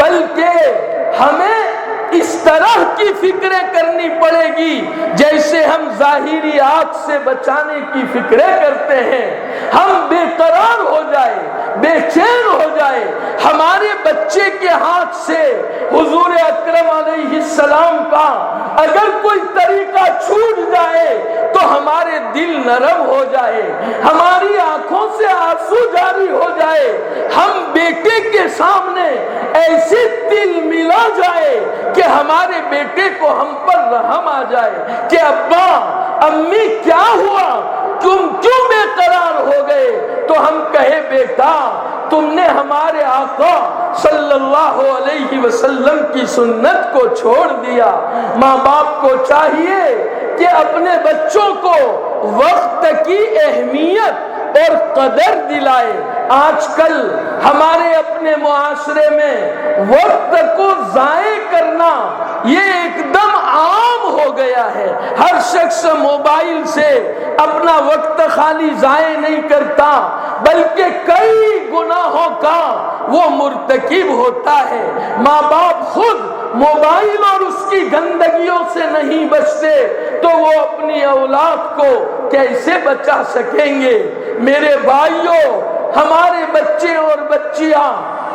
بلکہ ہمیں اس طرح کی فکریں کرنی پڑے گی جیسے ہم ظاہری آگ سے بچانے کی فکریں کرتے ہیں، ہم بے قرار ہو جائے، بے چین ہو جائے۔ ہمارے بچے کے ہاتھ سے حضور اکرم علیہ السلام کا اگر کوئی طریقہ چھوٹ جائے تو ہمارے دل نرم ہو جائے، ہماری آنکھوں سے آنسو جاری ہو جائے، ہم بیٹے کے سامنے ایسے دل ملا جائے کہ ہمارے بیٹے کو ہم پر رحم آ جائے کہ ابا امی کیا ہوا، تم کیوں بے قرار ہو گئے؟ تو ہم کہے بیٹا تم نے ہمارے آقا صلی اللہ علیہ وسلم کی سنت کو چھوڑ دیا۔ ماں باپ کو چاہیے کہ اپنے بچوں کو وقت کی اہمیت اور قدر دلائے۔ آج کل ہمارے اپنے معاشرے میں وقت کو ضائع کرنا یہ ایک دم عام ہو گیا ہے۔ ہر شخص موبائل سے اپنا وقت خالی ضائع نہیں کرتا بلکہ کئی گناہوں کا وہ مرتکب ہوتا ہے۔ ماں باپ خود موبائل اور اس کی گندگیوں سے نہیں بچتے تو وہ اپنی اولاد کو کیسے بچا سکیں گے؟ میرے بھائیوں، ہمارے بچے اور بچیاں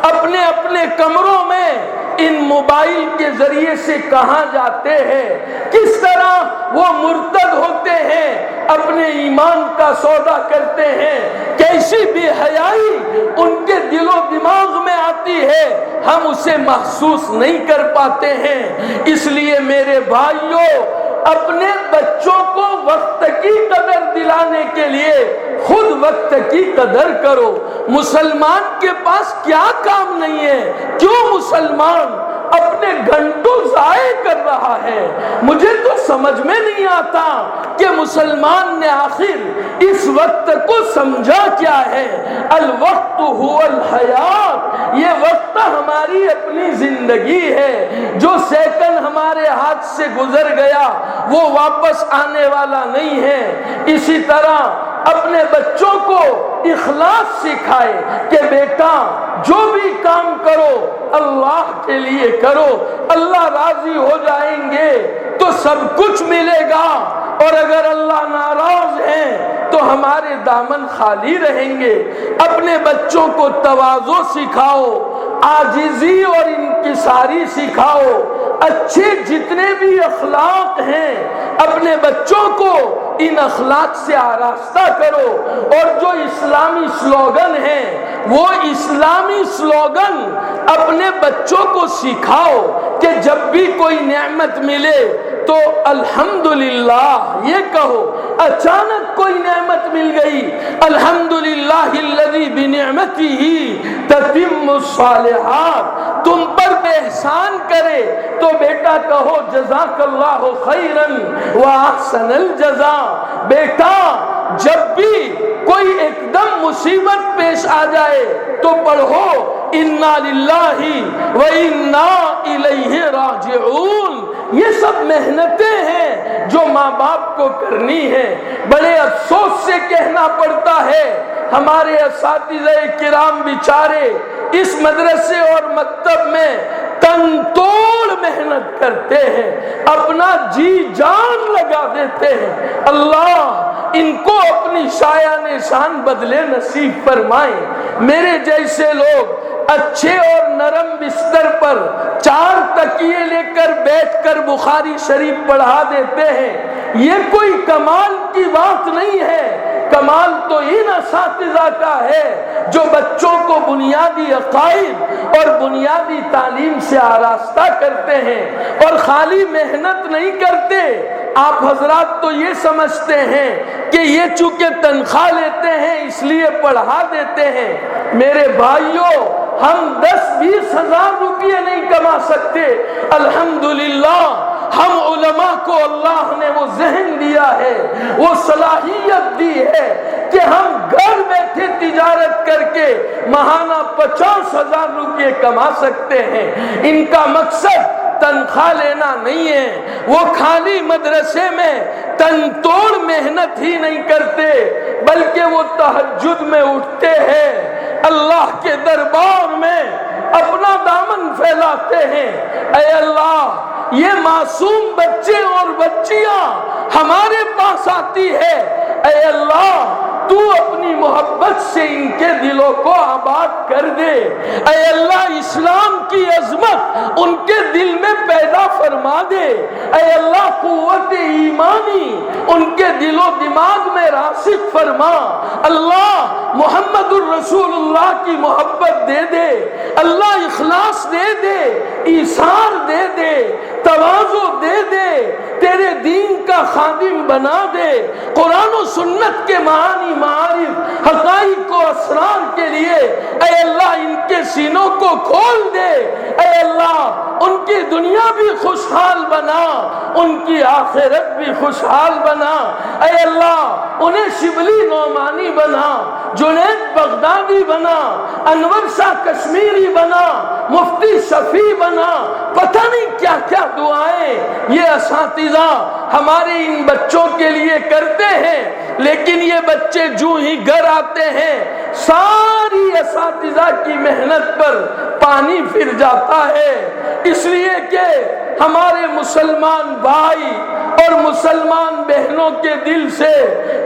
اپنے اپنے کمروں میں ان موبائل کے ذریعے سے کہاں جاتے ہیں، کس طرح وہ مرتد ہوتے ہیں، اپنے ایمان کا سودا کرتے ہیں، کیسی بے حیائی ان کے دل و دماغ میں آتی ہے، ہم اسے محسوس نہیں کر پاتے ہیں۔ اس لیے میرے بھائیوں، اپنے بچوں کو وقت کی قدر دلانے کے لیے خود وقت کی قدر کرو۔ مسلمان کے پاس کیا کام نہیں ہے؟ کیوں مسلمان اپنے گھنٹوں ضائع کر رہا ہے؟ مجھے تو سمجھ میں نہیں آتا کہ مسلمان نے آخر اس وقت کو سمجھا کیا ہے۔ الوقت هو الحیات، یہ وقت ہماری اپنی زندگی ہے۔ جو سیکنڈ ہمارے ہاتھ سے گزر گیا وہ واپس آنے والا نہیں ہے۔ اسی طرح اپنے بچوں کو اخلاص سکھائے کہ بیٹا جو بھی کام کرو اللہ کے لیے کرو، اللہ راضی ہو جائیں گے تو سب کچھ ملے گا، اور اگر اللہ ناراض ہیں تو ہمارے دامن خالی رہیں گے۔ اپنے بچوں کو تواضع سکھاؤ، عاجزی اور انکساری سکھاؤ، اچھے جتنے بھی اخلاق ہیں اپنے بچوں کو ان اخلاق سے آراستہ کرو، اور جو اسلامی سلوگن ہیں وہ اسلامی سلوگن اپنے بچوں کو سکھاؤ کہ جب بھی کوئی نعمت ملے تو الحمدللہ یہ کہو۔ اچانک کوئی نعمت مل گئی، الحمدللہ الذی بنعمتہ تتم الصالحات، تم پر بے احسان کرے تو بیٹا کہو جزاک اللہ خیرا واحسن الجزاء۔ بیٹا جب بھی کوئی ایک دم مصیبت پیش آ جائے تو پڑھو انا للہ و انا الیہ راجعون۔ یہ سب محنتیں ہیں جو ماں باپ کو کرنی ہے۔ بڑے افسوس سے کہنا پڑتا ہے ہمارے اساتذہ کرام بیچارے اس مدرسے اور مکتب میں تن توڑ محنت کرتے ہیں، اپنا جی جان لگا دیتے ہیں۔ اللہ ان کو اپنی شایان شان بدلے نصیب فرمائے۔ میرے جیسے لوگ اچھے اور نرم بستر پر 4 تکیے لے کر بیٹھ کر بخاری شریف پڑھا دیتے ہیں، یہ کوئی کمال کی بات نہیں ہے۔ کمال تو ان اساتذہ کا ہے جو بچوں کو بنیادی عقائد اور بنیادی تعلیم سے آراستہ کرتے ہیں اور خالی محنت نہیں کرتے۔ آپ حضرات تو یہ سمجھتے ہیں کہ یہ چونکہ تنخواہ لیتے ہیں اس لیے پڑھا دیتے ہیں۔ میرے بھائیوں، ہم 10-20 ہزار روپیے نہیں کما سکتے، الحمدللہ ہم علماء کو اللہ نے وہ ذہن دیا ہے، وہ صلاحیت دی ہے کہ ہم گھر بیٹھے تجارت کر کے ماہانہ 50,000 روپے کما سکتے ہیں۔ ان کا مقصد تنخواہ لینا نہیں ہے، وہ خالی مدرسے میں تن توڑ محنت ہی نہیں کرتے بلکہ وہ تہجد میں اٹھتے ہیں، اللہ کے دربار میں اپنا دامن پھیلاتے ہیں۔ اے اللہ، یہ معصوم بچے اور بچیاں ہمارے پاس آتی ہے، اے اللہ تو اپنی محبت سے ان کے دلوں کو آباد کر دے۔ اے اللہ اسلام کی عظمت ان کے دل میں پیدا فرما دے۔ اے اللہ قوت ایمانی ان کے دل و دماغ میں راسخ فرما۔ اللہ محمد الرسول اللہ کی محبت دے دے، اللہ اخلاص دے دے، ایثار دے دے، تواضع دے دے، تیرے دین کا خادم بنا دے۔ قرآن و سنت کے معانی معارف حقائق و اسرار کے لیے اے اللہ ان کے سینوں کو کھول دے۔ اے اللہ ان کی دنیا بھی خوشحال بنا، ان کی آخرت بھی خوشحال بنا۔ اے اللہ انہیں شبلی نعمانی بنا، جنید بغدادی بنا، انور شاہ کشمیری بنا، مفتی شفیع بنا، پتہ نہیں کیا کیا دعائیں یہ اساتذہ ہمارے ان بچوں کے لیے کرتے ہیں، لیکن یہ بچے جو ہی گھر آتے ہیں ساری اساتذہ کی محنت پر پانی پھر جاتا ہے، اس لیے کہ ہمارے مسلمان بھائی اور مسلمان بہنوں کے دل سے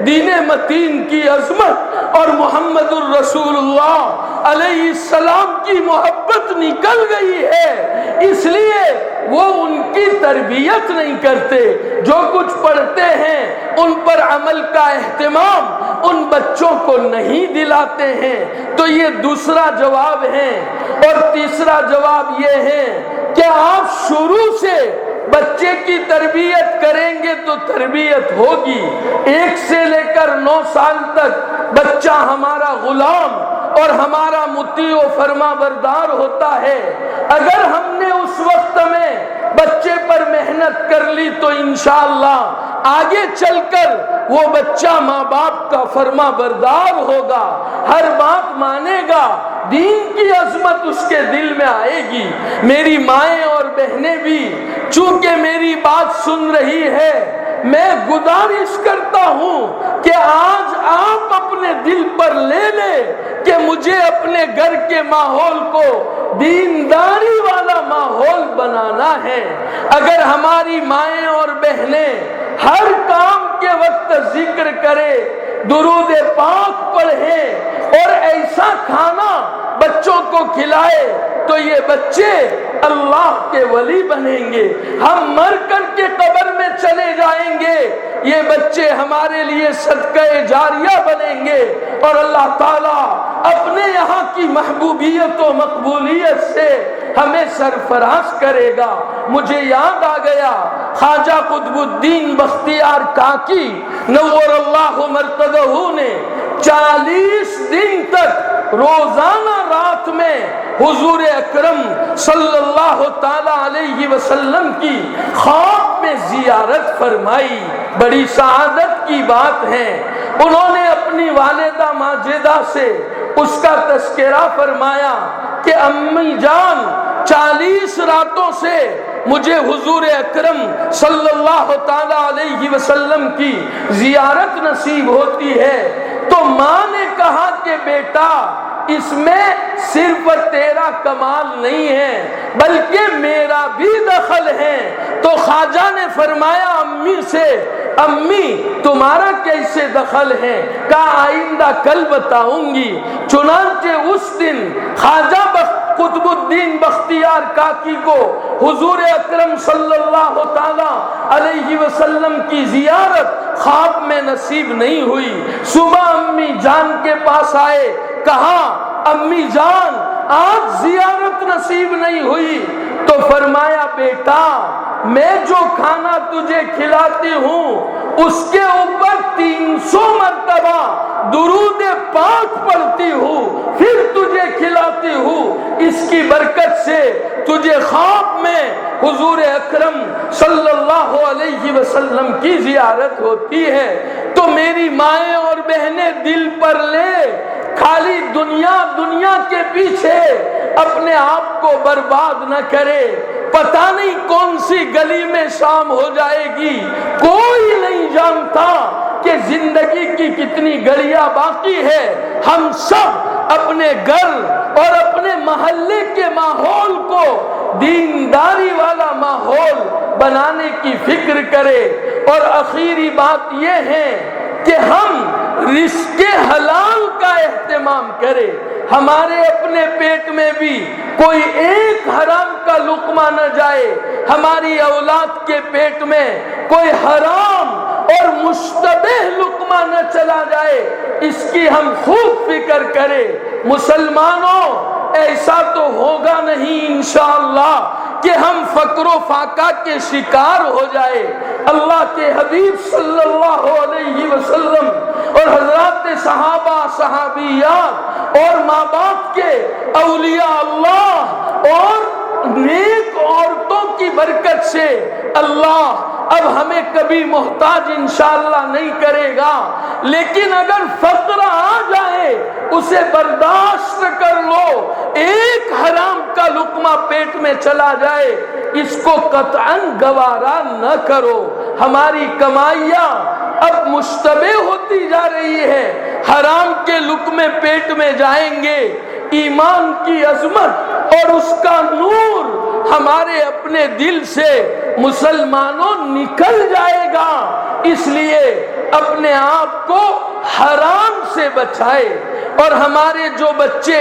دین متین کی عظمت اور محمد الرسول اللہ علیہ السلام کی محبت نکل گئی ہے، اس لیے وہ ان کی تربیت نہیں کرتے، جو کچھ پڑھتے ہیں ان پر عمل کا اہتمام ان بچوں کو نہیں دلاتے ہیں۔ تو یہ دوسرا جواب ہے۔ اور تیسرا جواب یہ ہے کہ آپ شروع سے بچے کی تربیت کریں گے تو تربیت ہوگی۔ 1 سے لے کر 9 سال تک بچہ ہمارا غلام اور ہمارا مطیع و فرما بردار ہوتا ہے۔ اگر ہم نے اس وقت میں بچے پر محنت کر لی تو انشاءاللہ آگے چل کر وہ بچہ ماں باپ کا فرما بردار ہوگا، ہر بات مانے گا، دین کی عظمت اس کے دل میں آئے گی۔ میری مائیں اور بہنیں بھی چونکہ میری بات سن رہی ہے، میں گزارش کرتا ہوں کہ آج آپ اپنے دل پر لے لیں کہ مجھے اپنے گھر کے ماحول کو دینداری والا ماحول بنانا ہے۔ اگر ہماری مائیں اور بہنیں ہر کام کے وقت ذکر کرے، درود پاک پڑھے اور ایسا کھانا بچوں کو کھلائے تو یہ بچے اللہ کے ولی بنیں گے۔ ہم مر کر کے قبر میں چلے جائیں گے، یہ بچے ہمارے لیے صدقہ جاریہ بنیں گے اور اللہ تعالیٰ اپنے یہاں کی محبوبیت و مقبولیت سے ہمیں سرفراز کرے گا۔ مجھے یاد آ گیا خواجہ قطب الدین بختیار کاکی نور اللہ مرتدہ نے 40 دن تک روزانہ رات میں حضور اکرم صلی اللہ تعالی علیہ وسلم کی خواب میں زیارت فرمائی۔ بڑی سعادت کی بات ہے۔ انہوں نے اپنی والدہ ماجدہ سے اس کا تذکرہ فرمایا کہ امی جان 40 راتوں سے مجھے حضور اکرم صلی اللہ تعالی علیہ وسلم کی زیارت نصیب ہوتی ہے۔ تو ماں نے کہا کہ بیٹا اس میں صرف تیرا کمال نہیں ہے بلکہ میرا بھی دخل ہے۔ تو خواجہ نے فرمایا امی سے، امی تمہارا کیسے دخل ہے؟ کہا آئندہ کل بتاؤں گی۔ چنانچہ اس دن خواجہ قطب الدین بختیار کاکی کو حضور اکرم صلی اللہ تعالی علیہ وسلم کی زیارت خواب میں نصیب نہیں ہوئی۔ صبح امی جان کے پاس آئے، کہا امی جان آج زیارت نصیب نہیں ہوئی۔ تو فرمایا بیٹا میں جو کھانا تجھے کھلاتی ہوں اس کے اوپر 300 مرتبہ درود پاک پڑھتی ہوں، پھر تجھے کھلاتی ہوں۔ اس کی برکت سے تجھے خواب میں حضور اکرم صلی اللہ علیہ وسلم کی زیارت ہوتی ہے۔ تو میری مائیں اور بہنیں دل پر لے، خالی دنیا کے پیچھے اپنے آپ کو برباد نہ کرے۔ پتہ نہیں کون سی گلی میں شام ہو جائے گی، کوئی نہیں جانتا کہ زندگی کی کتنی گھڑیاں باقی ہے۔ ہم سب اپنے گھر اور اپنے محلے کے ماحول کو دینداری والا ماحول بنانے کی فکر کرے۔ اور آخری بات یہ ہے کہ ہم رزق حلال کا اہتمام کریں، ہمارے اپنے پیٹ میں بھی کوئی ایک حرام کا لقمہ نہ جائے، ہماری اولاد کے پیٹ میں کوئی حرام اور مشتبہ لقمہ نہ چلا جائے، اس کی ہم خوب فکر کریں۔ مسلمانوں، ایسا تو ہوگا نہیں انشاءاللہ کہ ہم فقر و فاقہ کے شکار ہو جائے۔ اللہ کے حبیب صلی اللہ علیہ وسلم اور حضرات صحابہ، صحابیات اور ماں باپ کے اولیاء اللہ اور نیک عورتوں کی برکت سے اللہ اب ہمیں کبھی محتاج انشاءاللہ نہیں کرے گا، لیکن اگر فقر آ جائے اسے برداشت کر لو، ایک حرام کا لقمہ پیٹ میں چلا جائے اس کو قطعاً گوارا نہ کرو۔ ہماری کمائیاں اب مشتبہ ہوتی جا رہی ہے، حرام کے لقمے پیٹ میں جائیں گے، ایمان کی عظمت اور اس کا نور ہمارے اپنے دل سے مسلمانوں نکل جائے گا۔ اس لیے اپنے آپ کو حرام سے بچائے، اور ہمارے جو بچے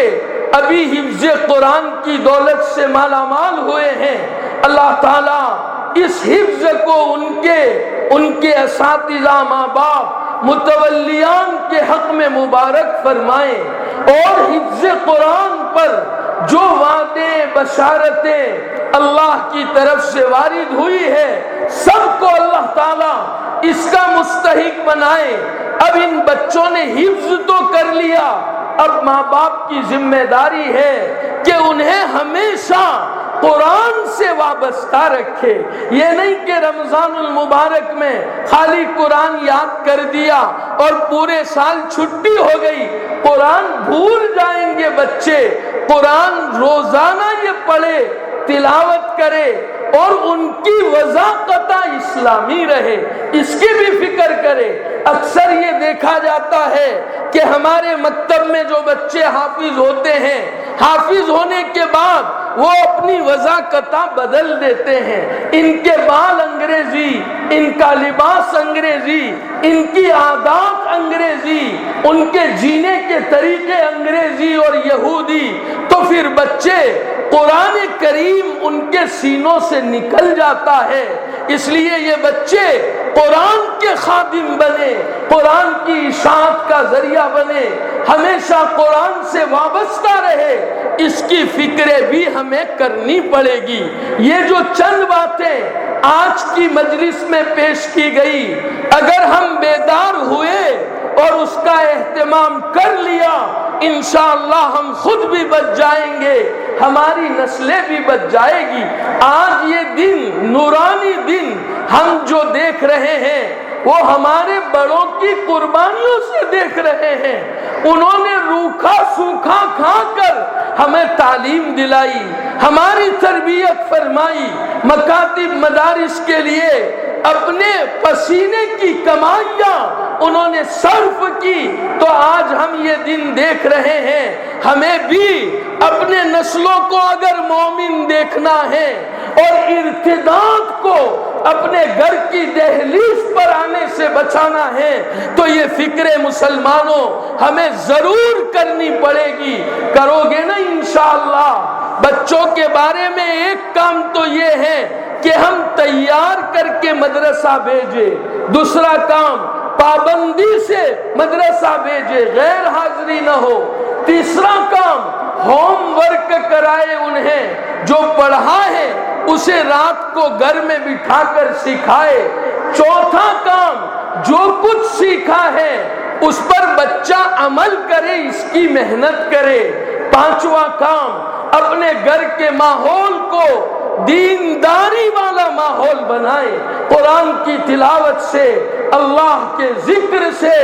ابھی حفظ قرآن کی دولت سے مالا مال ہوئے ہیں، اللہ تعالیٰ اس حفظ کو ان کے اساتذہ، ماں باپ، متولیان کے حق میں مبارک فرمائیں، اور حفظ قرآن پر جو وعدے بشارتیں اللہ کی طرف سے وارد ہوئی ہے سب کو اللہ تعالیٰ اس کا مستحق بنائے۔ اب ان بچوں نے حفظ تو کر لیا، اب ماں باپ کی ذمہ داری ہے کہ انہیں ہمیشہ قرآن سے وابستہ رکھے۔ یہ نہیں کہ رمضان المبارک میں خالی قرآن یاد کر دیا اور پورے سال چھٹی ہو گئی، قرآن بھول جائیں گے بچے۔ قرآن روزانہ یہ پڑھے، تلاوت کرے اور ان کی وضاحت اسلامی رہے، اس کی بھی فکر کرے۔ اکثر یہ دیکھا جاتا ہے کہ ہمارے مکتب میں جو بچے حافظ ہوتے ہیں، حافظ ہونے کے بعد وہ اپنی وضاحت بدل دیتے ہیں، ان کے بال انگریزی، ان کا لباس انگریزی، ان کی عادات انگریزی، ان کے جینے کے طریقے انگریزی اور یہودی، تو پھر بچے قرآن کریم ان کے سینوں سے نکل جاتا ہے۔ اس لیے یہ بچے قرآن کے خادم بنے، قرآن کی اشاعت کا ذریعہ بنے، ہمیشہ قرآن سے وابستہ رہے، اس کی فکریں بھی ہمیں کرنی پڑے گی۔ یہ جو چند باتیں آج کی مجلس میں پیش کی گئی، اگر ہم بیدار ہوئے اور اس کا اہتمام کر لیا، انشاءاللہ ہم خود بھی بچ جائیں گے، ہماری نسلیں بھی بچ جائے گی۔ آج یہ دن، نورانی دن ہم جو دیکھ رہے ہیں وہ ہمارے بڑوں کی قربانیوں سے دیکھ رہے ہیں۔ انہوں نے روکھا سوکھا کھا کر ہمیں تعلیم دلائی، ہماری تربیت فرمائی، مکاتب مدارس کے لیے اپنے پسینے کی کمائیاں انہوں نے صرف کی، تو آج ہم یہ دن دیکھ رہے ہیں۔ ہمیں بھی اپنے نسلوں کو اگر مومن دیکھنا ہے اور ارتداد کو اپنے گھر کی دہلیز پر آنے سے بچانا ہے، تو یہ فکر مسلمانوں ہمیں ضرور کرنی پڑے گی۔ کرو گے نا انشاءاللہ؟ بچوں کے بارے میں ایک کام تو یہ ہے کہ ہم تیار کر کے مدرسہ بھیجے، دوسرا کام پابندی سے مدرسہ بھیجے، غیر حاضری نہ ہو، تیسرا کام ہوم ورک کرائے، انہیں جو پڑھا ہے اسے رات کو گھر میں بٹھا کر سکھائے، چوتھا کام جو کچھ سیکھا ہے اس پر بچہ عمل کرے، اس کی محنت کرے، پانچواں کام اپنے گھر کے ماحول کو دینداری والا ماحول بنائے، قرآن کی تلاوت سے، اللہ کے ذکر سے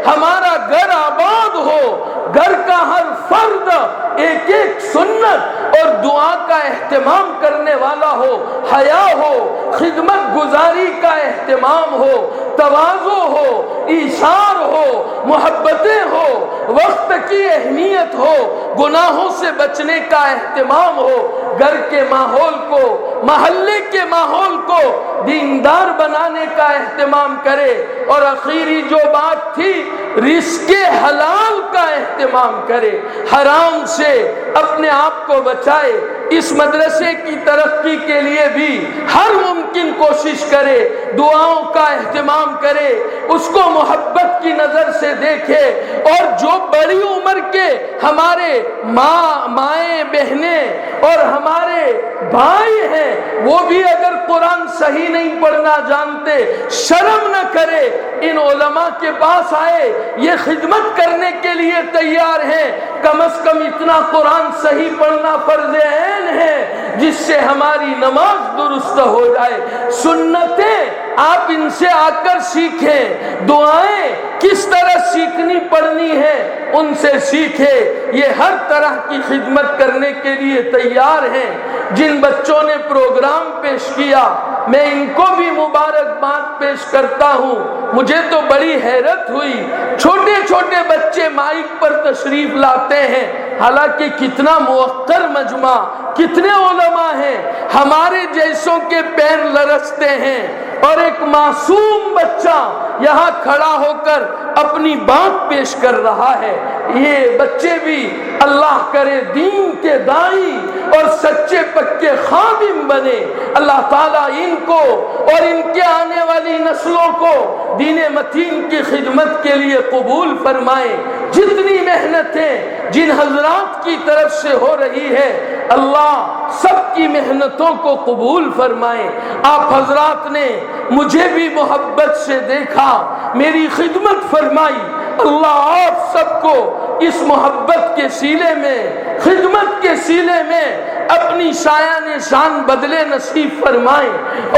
ہمارا گھر آباد ہو، گھر کا ہر فرد ایک ایک سنت اور دعا کا اہتمام کرنے والا ہو، حیا ہو، خدمت گزاری کا اہتمام ہو، تواضع ہو، ایثار ہو، محبتیں ہو، وقت کی اہمیت ہو، گناہوں سے بچنے کا اہتمام ہو، گھر کے ماحول کو، محلے کے ماحول کو دیندار بنانے کا اہتمام کرے، اور آخری جو بات تھی رزق حلال کا اہتمام کرے، حرام سے اپنے آپ کو بچائے، اس مدرسے کی ترقی کے لیے بھی ہر ممکن کوشش کرے، دعاؤں کا اہتمام کرے، اس کو محبت کی نظر سے دیکھے، اور جو بڑی عمر کے ہمارے مائیں بہنیں اور ہمارے بھائی ہیں وہ بھی اگر قرآن صحیح نہیں پڑھنا جانتے شرم نہ کرے، ان علماء کے پاس آئے، یہ خدمت کرنے کے لیے تیار ہیں، کم از کم اتنا قرآن صحیح پڑھنا فرض عین ہے جس سے ہماری نماز درست ہو جائے۔ سنتیں آپ ان سے آ کر سیکھیں، دعائیں کس طرح سیکھنی پڑھنی ہے ان سے سیکھیں، یہ ہر طرح کی خدمت کرنے کے لیے تیار ہیں۔ جن بچوں نے پروگرام پیش کیا میں ان کو بھی مبارکباد پیش کرتا ہوں، مجھے تو بڑی حیرت ہوئی، چھوٹے چھوٹے بچے مائک پر تشریف لاتے ہیں، حالانکہ کتنا موقر مجمع، کتنے علماء ہیں، ہمارے جیسوں کے پیر لرزتے ہیں، اور ایک معصوم بچہ یہاں کھڑا ہو کر اپنی بات پیش کر رہا ہے۔ یہ بچے بھی اللہ کرے دین کے داعی اور سچے پکے خادم بنے، اللہ تعالیٰ ان کو اور ان کے آنے والی نسلوں کو دین متین کی خدمت کے لیے قبول فرمائے۔ جتنی محنتیں جن حضرات کی طرف سے ہو رہی ہے اللہ سب کی محنتوں کو قبول فرمائے۔ آپ حضرات نے مجھے بھی محبت سے دیکھا، میری خدمت فرمائی، اللہ آپ سب کو اس محبت کے سلے میں، خدمت کے سلے میں اپنی شایان شان بدلے نصیب فرمائے،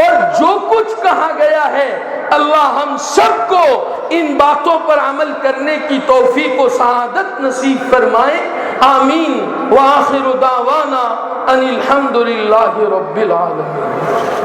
اور جو کچھ کہا گیا ہے اللہ ہم سب کو ان باتوں پر عمل کرنے کی توفیق و سعادت نصیب فرمائے، آمین۔ وآخر دعوانا ان الحمد للہ رب العالمین۔